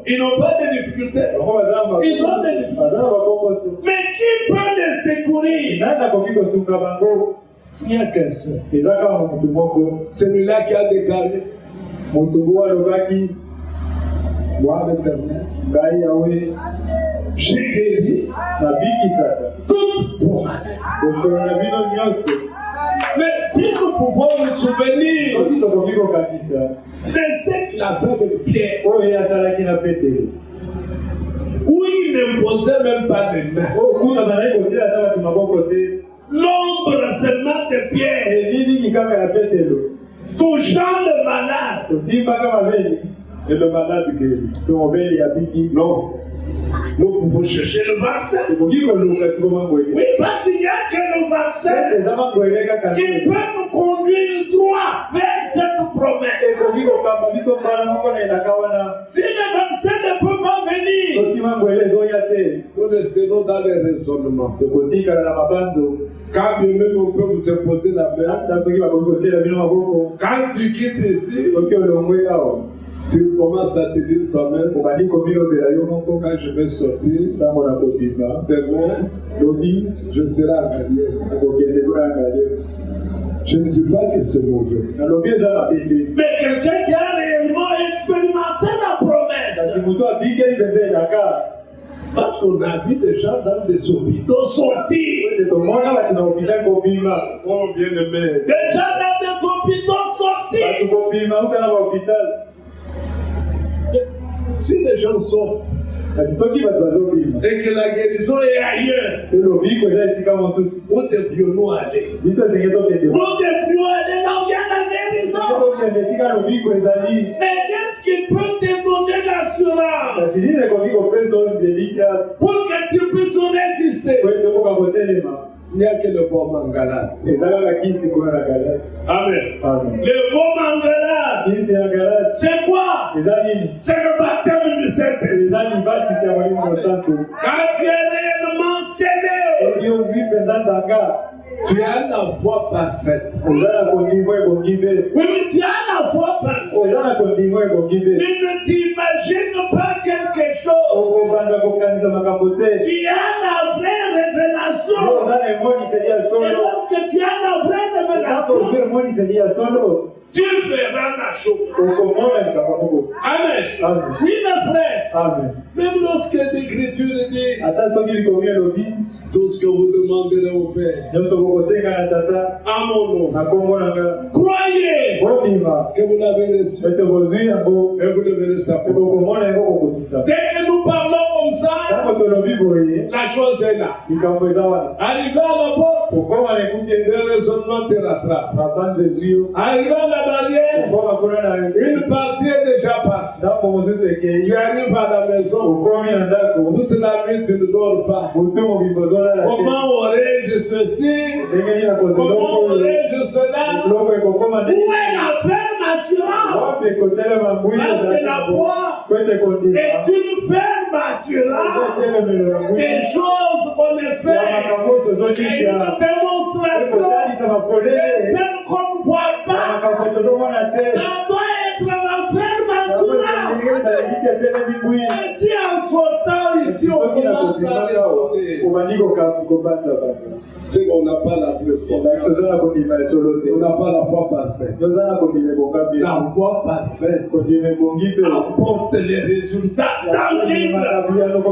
Ils n'ont pas de difficultés. Ils ont des difficultés. Mais qui peut les secourir? Il n'y a qu'un seul. Celui-là qui a déclaré. J'ai guéri toutes vos maladies. Mais si nous pouvons nous souvenir de ce qu'il a fait de Pierre, où il n'imposait même pas de main. L'ombre seulement de Pierre, touchant le malade, et le malade guéri. Non. Nous pouvons chercher le vaccin. Oui, parce qu'il n'y a que le vaccin qui peut nous conduire droit vers cette promesse. Si le vaccin ne peut pas venir, nous resterons dans les raisonnements. Quand même on peut vous imposer la main, quand tu quittes ici, tu commences à te dire toi-même, quand je vais sortir, demain, je serai engagé. Je ne dis pas que c'est mauvais. Mais quelqu'un qui a réellement expérimenté la promesse. Parce qu'on a vu des gens dans des hôpitaux sortir. Oh bien aimé. Des gens dans des hôpitaux sortir. Si les gens sortent et que la guérison est ailleurs, où devions-nous aller? Où devions-nous aller là où il y a la guérison? Mais qu'est-ce qui peut te donner l'assurance pour que tu puisses résister? Il n'y a que le bon mangala. Amen. Le bon mangala, c'est quoi? C'est le baptême du Saint-Esprit. Quand tu es réellement scellé, tu as la foi parfaite. Oui, tu as la foi parfaite. Tu ne t'imagines pas quelque chose. Tu as la vraie révélation. révélation. Yozana moni seria Et solo. lorsque tu as la vraie révélation, Nakozwa moni seria solo. tu verras la chose. Okomona likabamuko. Amen. Amen. Oui, mes frères. Amen. Même lorsque l'Écriture dit Ata soki likomia lobi. tout ce que vous demanderez au Père, Nyonso bokosenga na tata. à mon nom, Na kombo nanga. croyez Bondima. que vous l'avez reçu Ete bozwi yango. et vous devez le savoir. Bokomona yango kokomisa. Dès que nous parlons comme ça, Tango tolobi boye. la chose est là. Likambo eza wana. Arrivé à la porte, Kokoma lekute. le raisonnement te rattrape. Mabanze ezwi. Arrivé à la barrière, Kokoma kuna na une partie est déjà partie. ndambo mosusu ekei. Tu arrives à la maison, Okomi na ndako. toute la nuit tu ne dors pas. Butu mobimbo ozolala te. Comment aurais-je ceci? Ndenge nini nakozwa Comment eloko oyo. aurais-je cela? Biloko ekokoma Où ndenge. est la ferme assurance? Wasi ekotelema mbui Parce que la foi kwete kondima. est une ferme assurance Etelemelo mbui. des choses qu'on Ya espère. makambo Et tozolika. une démonstration Ekotalisa de mapolele. celle qu'on ne voit Ya pas. makambo tozomona te. Ça doit être la ferme Yango assurance. ndenge ezalaki etelemi mbui. Et si en sortant ici on Soki commence à nakokimaka raisonner, obandi kobanza bato. c'est qu'on n'a pas la vraie foi. Ndakisi oza na kondima esolo te. On n'a pas la foi parfaite. Oza na kondima ebonga mpe. La foi parfaite Kondima ebongi mpe. apporte les résultats tangibles,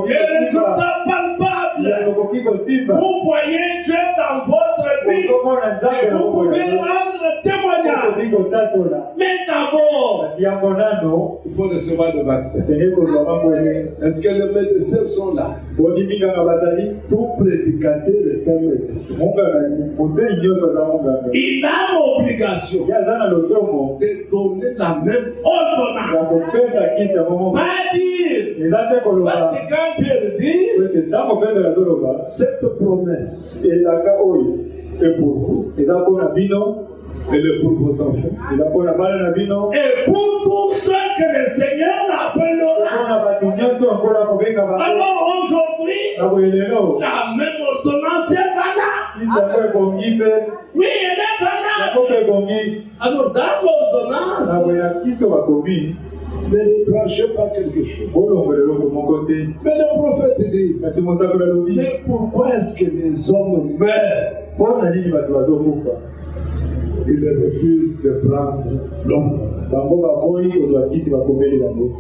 les résultats palpables. yakoki kosimba. Vous voyez Dieu dans votre vie Okomona et nzambe vous pouvez rendre témoignage. okoki kotatola. Mais d'abord, Kasi yango nano il faut recevoir le vaccin. esenge kozwa mabwele. Est-ce que les médecins sont là? Bondimi kaka bazali. Tout prédicateur est un médecin. Monganga moteli nyonso aza monganga. Il a l'obligation Ye aza na lotomo de donner la même ya ordonnance. kopesa kisi yango moko. Pas dire, Eza te parce koloba que quand Pierre dit, ete ntango petero azoloba cette promesse elaka oyo est pour vous eza mpona bino, elle est pour vos enfants. eza mpona bana na bino, Et pour tous ceux que le Seigneur appellera. mpona bato nyonso mpona kobenga bango. Alors aujourd'hui, Na boye lelo la même ordonnance est valable. kisi yango ebongi mpe Oui, elle est yango valable. mpe ebongi. Alors dans l'ordonnance, Na boye na kisi oyo bakomi ne reprochez pas quelque chose. bolongola eloko moko te. Mais le prophète dit, Kasi mosakoli alobi mais pourquoi est-ce que les hommes meurent? mpona nini bato bazokufa. Ils refusent de prendre l'homme. Bango baboyi kozwa kisi bakomeli bango.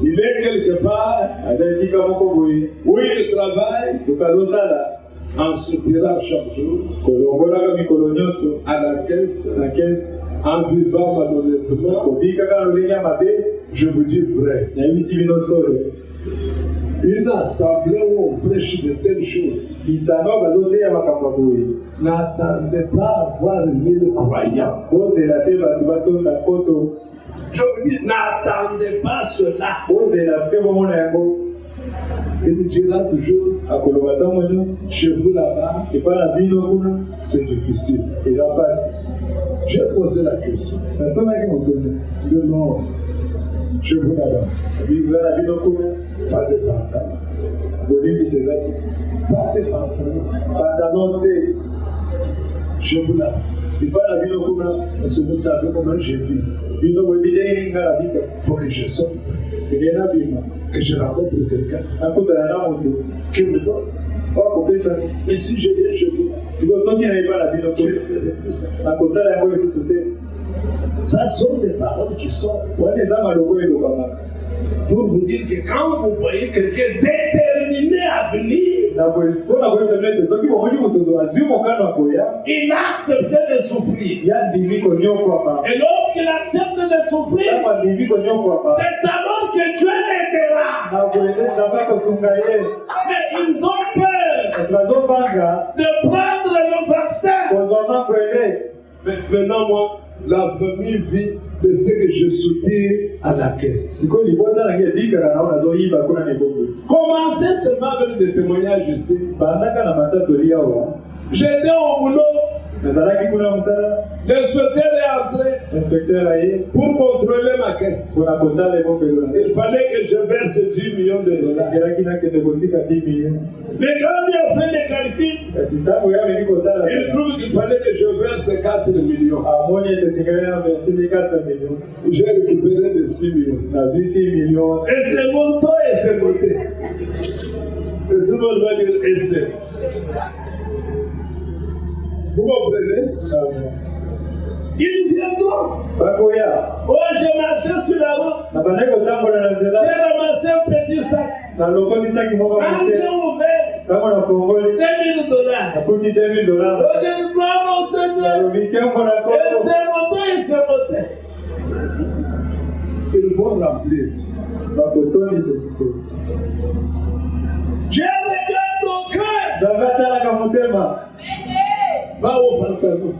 Il est quelque part Aza esika moko boye où il travaille tokazosala en soupirant chaque jour, kolongolaka mikolo nyonso à la caisse, na kesi en vivant malhonnêtement. kobii kaka na lolenge ya mabe. Je vous dis vrai, nayebisi bino solo une assemblée où on prêche de telles choses, lisanga bazoteya makambo ya boye n'attendez pas à voir 1000 croyants. bozela te bato batonda poto. Je vous dis, n'attendez pas cela. bozela mpe bomona yango. Il dira toujours, akoloba ntango nyonso chez vous là-bas, epai na bino kuna c'est difficile. eza mpasi. J'ai posé la question. natonaki motoni De non, chez vous là-bas, biza na bino kuna pas de pantalon. bolimbisa eza te. Pas de pantalon. pantalon te Chez vous là-bas. epai na bino kuna. Parce que vous savez comment j'ai vu. bino boyebi ndenge nini nga na bika Il faut que je sorte, senge nabima que je rencontre quelqu'un nakutana na moto qui me donne. wakopesa. Et si je viens chez vous, sikoyo soki nayebi na bino je to vais faire tout ça. nakosala yango lisusu te. Ça sont des paroles qui sont wana eza maloko elokamaka. pour vous dire que quand vous voyez quelqu'un déterminé à venir, mpona koyebisa bino ete soki bomoni moto azwi mokano ya koya il a accepté de souffrir. yandimi konyokwama. Et lorsqu'il accepte de souffrir, ntango andimi konyokwama c'est alors que Dieu l'aidera. na boye nzambe akosunga ye. Mais ils ont peur kasi bazobanga de prendre le vaccin. kozwa mabwele. Maintenant, moi, la famille vit de ce que je soutire à la caisse. sikoyo libota nange elikaka nao nazoyiba kuna na ebongo. Commencez seulement avec des témoignages ici. bandaka na matatori awa J'étais au boulot, nazalaki kuna mosala. l'inspecteur est entré inspecteur aye pour contrôler ma caisse. mpona kotala ebombelo na Il fallait que je verse 10 millions de dollars. nakelaki nakende kotika 10 million. Mais quand il a fait les calculs, kasi ntango ye ameki kotala il trouve qu'il fallait que je verse 4 millions. amoni ete singali na versili 4 million. J'ai récupéré de 6 millions. nazwi 6 million. Et c'est monté et c'est monté. Et tout le monde va dire et c'est. Vous comprenez? Ils viendront. Oh, j'ai marché sur la route. J'ai ramassé un petit sac. Quand j'ai ouvert, $1000. J'ai dit, gloire au Seigneur. Et c'est monté. Ils vont remplir. Dieu regarde ton cœur. Va au pantalon.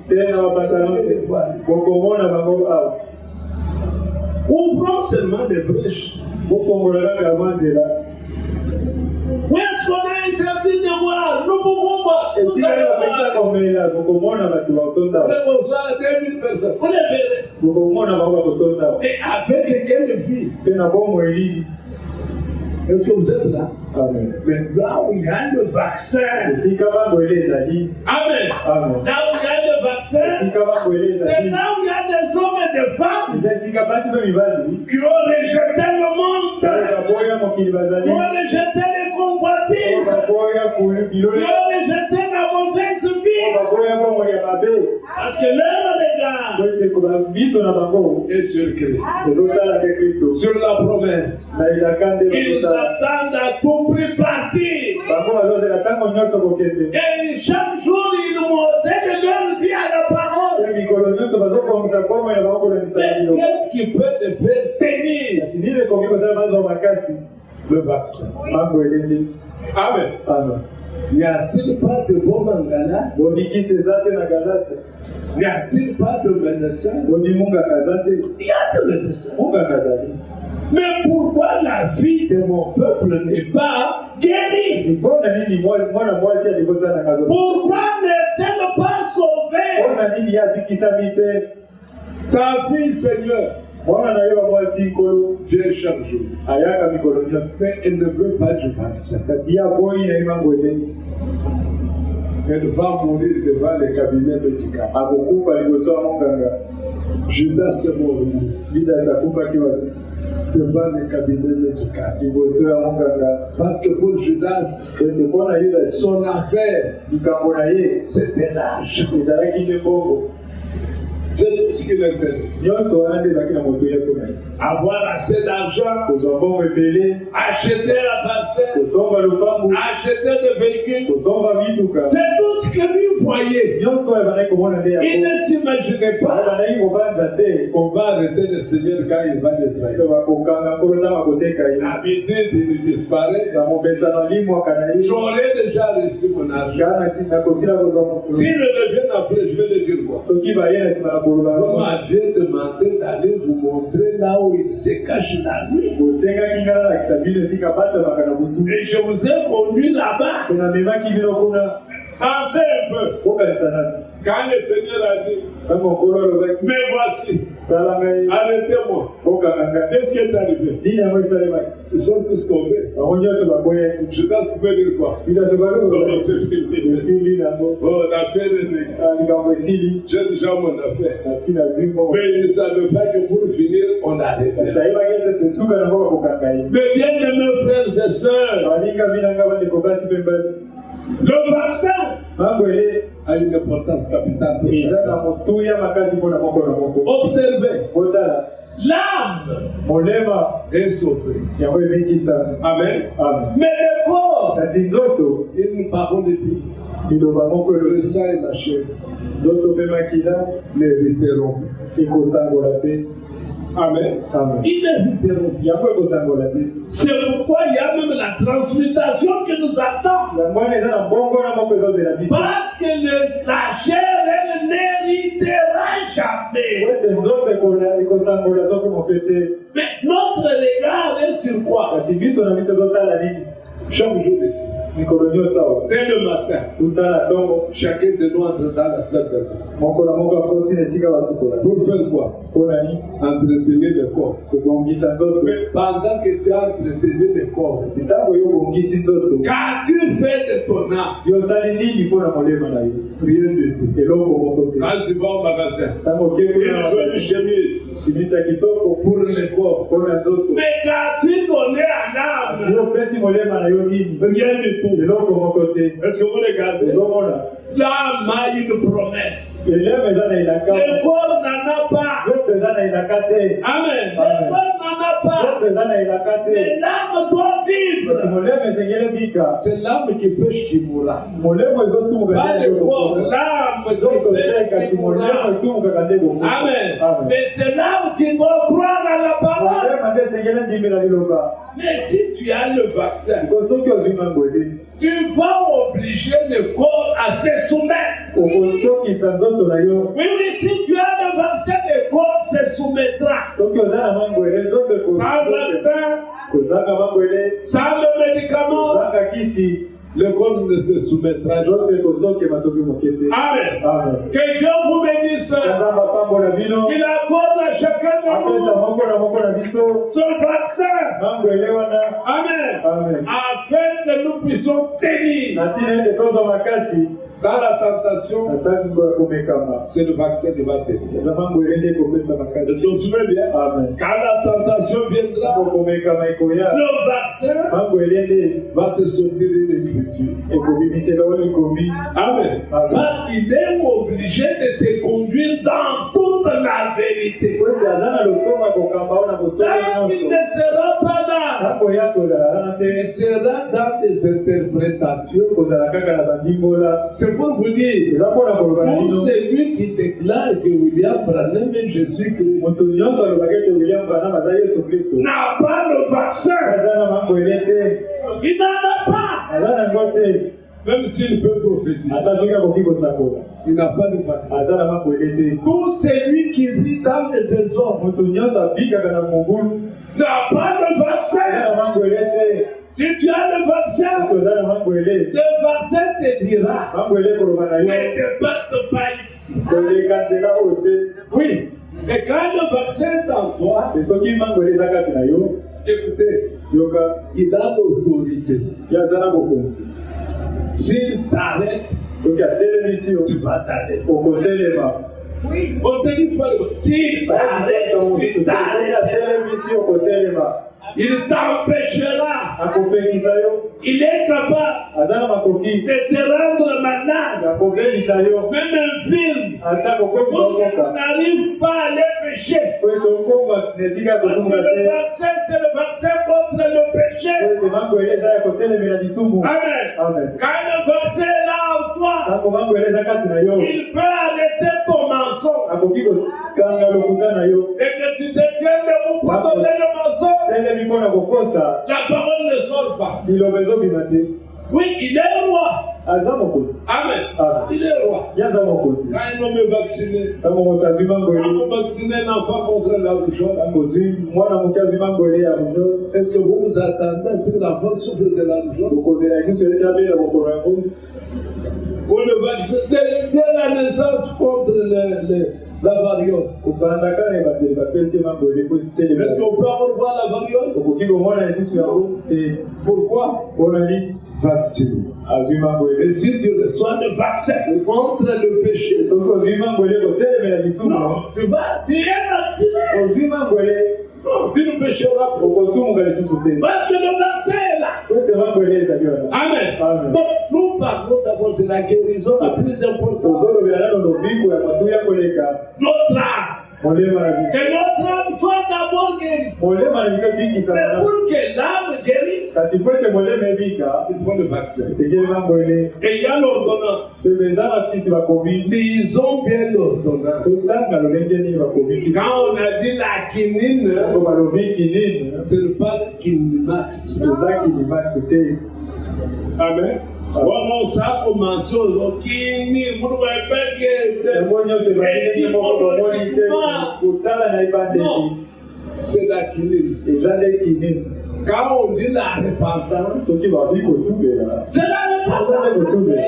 Ouvrons seulement des brèches. Où est-ce qu'on a interdit de voir? Nous pouvons voir. Nous allons voir. Bonsoir, 2000 personnes. On est verrez. Et avec quelle vie? Est-ce que vous êtes là? Amen. Mais là où il y a le vaccin. Amen. Là où il y a le vaccin. C'est là où il y a des hommes et des femmes qui ont rejeté le monde. Qui ont rejeté les convoitises. Qui ont rejeté la mauvaise vie. Parce que leur regard est sur Christ. Sur la promesse. Ils attendent à tout prix partir. Et chaque jour, ils nous donnent leur vie à la parole. Mais qu'est-ce qui peut te faire tenir? Le vaccin. Amen. N'y a-t-il pas de bon mangala? N'y a-t-il pas de médecin? Il y a de médecins. Mais pourquoi la vie de mon peuple n'est pas guérie? Pourquoi n'est-elle pas sauvée? Ta fille, Seigneur, vient chaque jour. Mais elle ne veut pas du vaccin. Elle va mourir devant les cabinets médicaux. Judas est mort devant les cabinets médicaux. Parce que pour Judas, son affaire, c'était l'âge. C'est tout ce qui l'intéresse. Avoir assez d'argent, acheter la parcelle, acheter des véhicules. C'est tout ce que lui voyait. Il ne s'imaginait pas qu'on va arrêter le Seigneur quand il va le trahir. L'habitude, il disparaît. J'aurais déjà reçu mon argent. S'il revient après, je vais le dire quoi? Vous m'aviez demandé d'aller vous montrer là où il se cache la nuit. Et je vous ai conduit là-bas. Pensez un peu. Quand le Seigneur a dit, mais voici, arrêtez-moi. Qu'est-ce qui est arrivé? Ils sont tous tombés. Judas pouvait dire quoi? C'est fini. Oh, l'affaire est réglée. J'ai déjà mon affaire. Mais ils ne savaient pas que pour finir, on arrêtait. Mais bien aimés frères et sœurs, le vaccin a une importance capitale pour chacun. Observez, l'âme est sauvée. Amen. Mais le corps, il nous parle de Dieu. Le sang est lâché. N'hériteront. Amen. Ils n'hériteront. C'est pourquoi il y a même la transmutation qui nous attend. Parce que la chair, elle n'héritera jamais. Mais notre regard est sur quoi? Chaque jour ici. Dès le matin, chacun de nous entre dans la salle de bain. Pour faire quoi? Entretenir le corps. Mais pendant que tu as entretenu le corps, quand tu fais de ton âme, rien du tout. Quand tu vas au magasin, une jolie chemise pour le corps. Mais quand tu donnais à l'âme, Si on fait si molema na yo nini, Rien du tout. eloko moko te. Est-ce que vous regardez? Ezomona. L'âme a une promesse. Elema eza na elaka. Le corps n'en a pas. Nzoto eza na elaka te. Amen. Amen. Le corps n'en a pas. Nzoto eza na elaka te. Mais l'âme doit Si vivre. molema esengeli bika. C'est l'âme qui pêche qui mourra. Molema ezosumuka Pas nde le corps, ekokoma. l'âme qui Nzoto te pêche kasi qui molema mourra. esumukaka nde ekokoma. Amen. Amen. Mais c'est l'âme qui doit croire à la parole. Molema nde esengeli ndimela liloba. Mais si tu as le vaccin, Ko soki ozwi mangwele, tu vas obliger le corps à se soumettre. okosokisa nzoto na yo. Oui, oui, si tu as le vaccin, le corps se soumettra. Soki oza na mangwele, nzoto Sans vaccin, kozanga mangwele, sans le médicament, kozanga kisi, le corps ne se soumettra jamais. nzoto ekosokema soki moke te. Amen. Amen. Que Dieu vous bénisse. Nzambe apambola bino, Il accorde à chacun de apesa nous moko na biso son vaccin. mangwele wana. Amen. Amen. Afin que nous puissions tenir Na ntina ete tozwa makasi dans la tentation, ata kingo ya komekama. c'est le vaccin qui va tenir. Eza mangwele nde ekopesa makasi. Est-ce qu'on se souvient bien? Amen. Quand la tentation viendra, Po komekama ekoya, le vaccin mangwele nde va te sortir de l'écriture. ekobimisela oyo ekomi. Amen. Amen. Parce qu'il est obligé de te conduire dans toute la vérité. Po ete aza na lotongo ya kokamba oyo na bosolo Tant qu'il nyonso. ne sera pas là, Ntango ya kozala wana il te, sera dans des interprétations. kozala kaka na bandimbola. C'est pour vous dire, Eza mpona koloba na pour bino, celui qui déclare que William Branham est Jésus-Christ moto nyonso alobaki ete William Branham aza Yesu Kristo. n'a pas le vaccin. Aza na mangwele te, Il n'en a pas. aza na yango te, Même s'il peut prophétiser, ata soki akoki kosakola. il n'a pas de vaccin. Aza na mangwele te. Tout celui qui vit dans le désordre Moto nyonso abikaka na mongulu, n'a pas de aza vaccin. na mangwele te. Si tu as le vaccin, Soki oza na mangwele, le vaccin te dira mangwele ekoloba na ne yo, te passe pas ici. koleka nzela oyo te. Oui. Et quand le vaccin est en toi, Te soki mangwele eza kati na yo, écoutez, yoka il a l'autorité. ye aza na bokonzi. S'il t'arrête, Soki atelemisi yo, tu vas t'arrêter. okotelema. On te dit pas le s'il t'arrête, tu t'arrêtes. atelemisi okotelema. Il t'empêchera. Akopekisa yo, Il est capable aza na makoki, de te rendre malade. akopekisa yo, Même un film, ata kokomisa pour que tu okoka. n'arrives pas à les pécher. Po ete okonga na esika ya Parce que kosunga le te. vaccin, c'est le vaccin contre le péché. Po ete mangwele eza ya kotelemela lisumu. Amen. Amen. Quand le vaccin est là en toi, Ntango mangwele eza kati na yo, il peut arrêter ton mensonge. akoki kokanga lokuta na yo. Et que tu te tiens debout pour donner le mensonge, Telemi mpona kokosa, la parole ne sort pas. liloba ezobima te. Oui, il est roi. Aza mokonzi. Amen. Amen. Il est roi. Ye aza mokonzi. Quand un homme est vacciné, Ntango moto azwi quand mangwele, on vaccine un enfant contre la rougeole, ntango ozwi mwana moke azwi mangwele ya moto, est-ce que vous vous attendez à ce que l'enfant souffre de la rougeole? okozela lisusu ete abela mokolo yango. Ou le vaccin dès la naissance contre la variole? Kobanda kaka ebandeli bapesi ye mangwele po etelemela. Est-ce qu'on peut revoir la variole? Okoki komona lisusu yango te. Pourquoi? Mpona nini? Vaccine. Azwi mangwele. Et si tu reçois le vaccin contre le péché, Soki ozwi mangwele kotelemela lisumu, non, tu es vacciné. ozwi mangwele Non, tu ne pécheras pas. okosumuka lisusu te. Parce que le vaccin est là. Po ete mangwele ezali wana. Amen. Amen. Donc, nous parlons d'abord de la guérison la plus importante. tozolobela nano lobiko ya masuya koleka Notre âme. molema na biso. Que notre âme soit d'abord guérie. Molema na biso ebikisa Mais na pour que l'âme guérisse, kasi po ete molema ebika il faut le vaccin. esengeli mangwele. Et il y a l'ordonnance. Soki eza bakisi bakomi Lisons bien l'ordonnance. totanga lolenge nini bakomi. Quand on a dit la quinine, po balobi kinini ce n'est pas Kinimax. eza kinimasi te. Amen. Bon, ça a commencé au Kini, vous ne voyez pas que yango nyonso ebandeli moko tomoni te kotala na ebandeli non, c'est la quinine. eza nde kinini. Quand on dit la repentance, soki babi kotubela c'est la eza repentance. nde kotubela.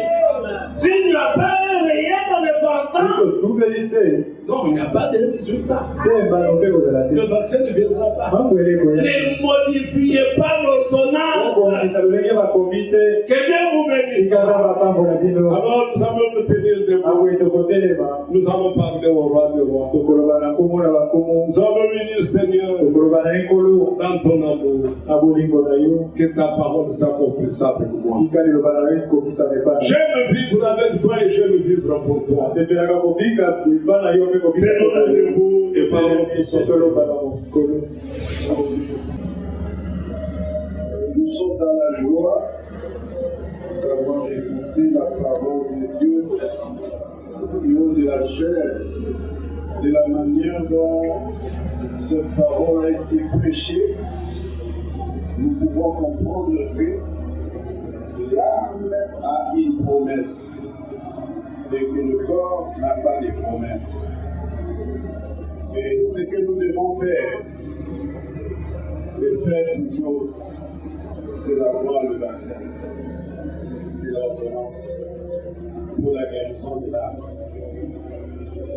S'il n'y a pas un rien de soki repentance, kotubeli te non, il n'y a pas de résultat. te mbano mpe kozala te. Le vaccin ne viendra pas. mangwele ekoya. Ne modifiez pas l'ordonnance. bakobimisa lolenge bakomite Que Dieu vous bénisse. ikata batambola bino Alors, nous allons nous tenir debout. aboye tokotelema Nous allons parler au roi des rois. tokoloba na nkombo na bakomo Nous allons lui dire, Seigneur, tokoloba na ekolo dans ton amour, na bolingo na yo que ta parole s'accomplisse avec moi. tika liloba na yo ekokisa mepana J'aime vivre avec toi et j'aime vivre pour toi. asepelaka kobika liba na yo mpe kobika Tenons-nous debout et parlons de ce toloba na mokolo. Nous sommes dans la joie d'avoir écouté la parole de Dieu au niveau de la chair, de la manière dont cette parole a été prêchée. Nous pouvons comprendre que l'âme a une promesse et que le corps n'a pas de promesse. Et ce que nous devons faire, c'est faire toujours, c'est d'avoir le vaccin et l'ordonnance pour la guérison de l'âme.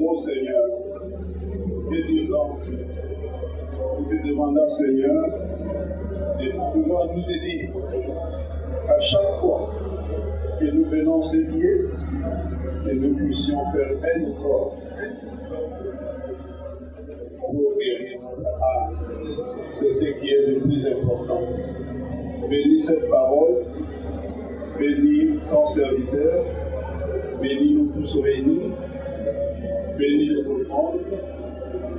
Mon Seigneur, que Dieu donc, nous te demandons, Seigneur, de pouvoir nous aider à chaque fois que nous venons s'éveiller, que nous puissions faire un effort pour guérir notre âme. C'est ce qui est le plus important. Bénis cette parole, bénis ton serviteur, bénis nous tous réunis, bénis les offrandes,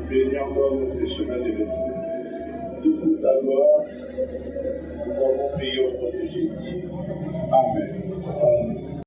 bénis encore notre chemin de vie. Toute ta gloire, nous avons prié au nom de Jésus. Amen.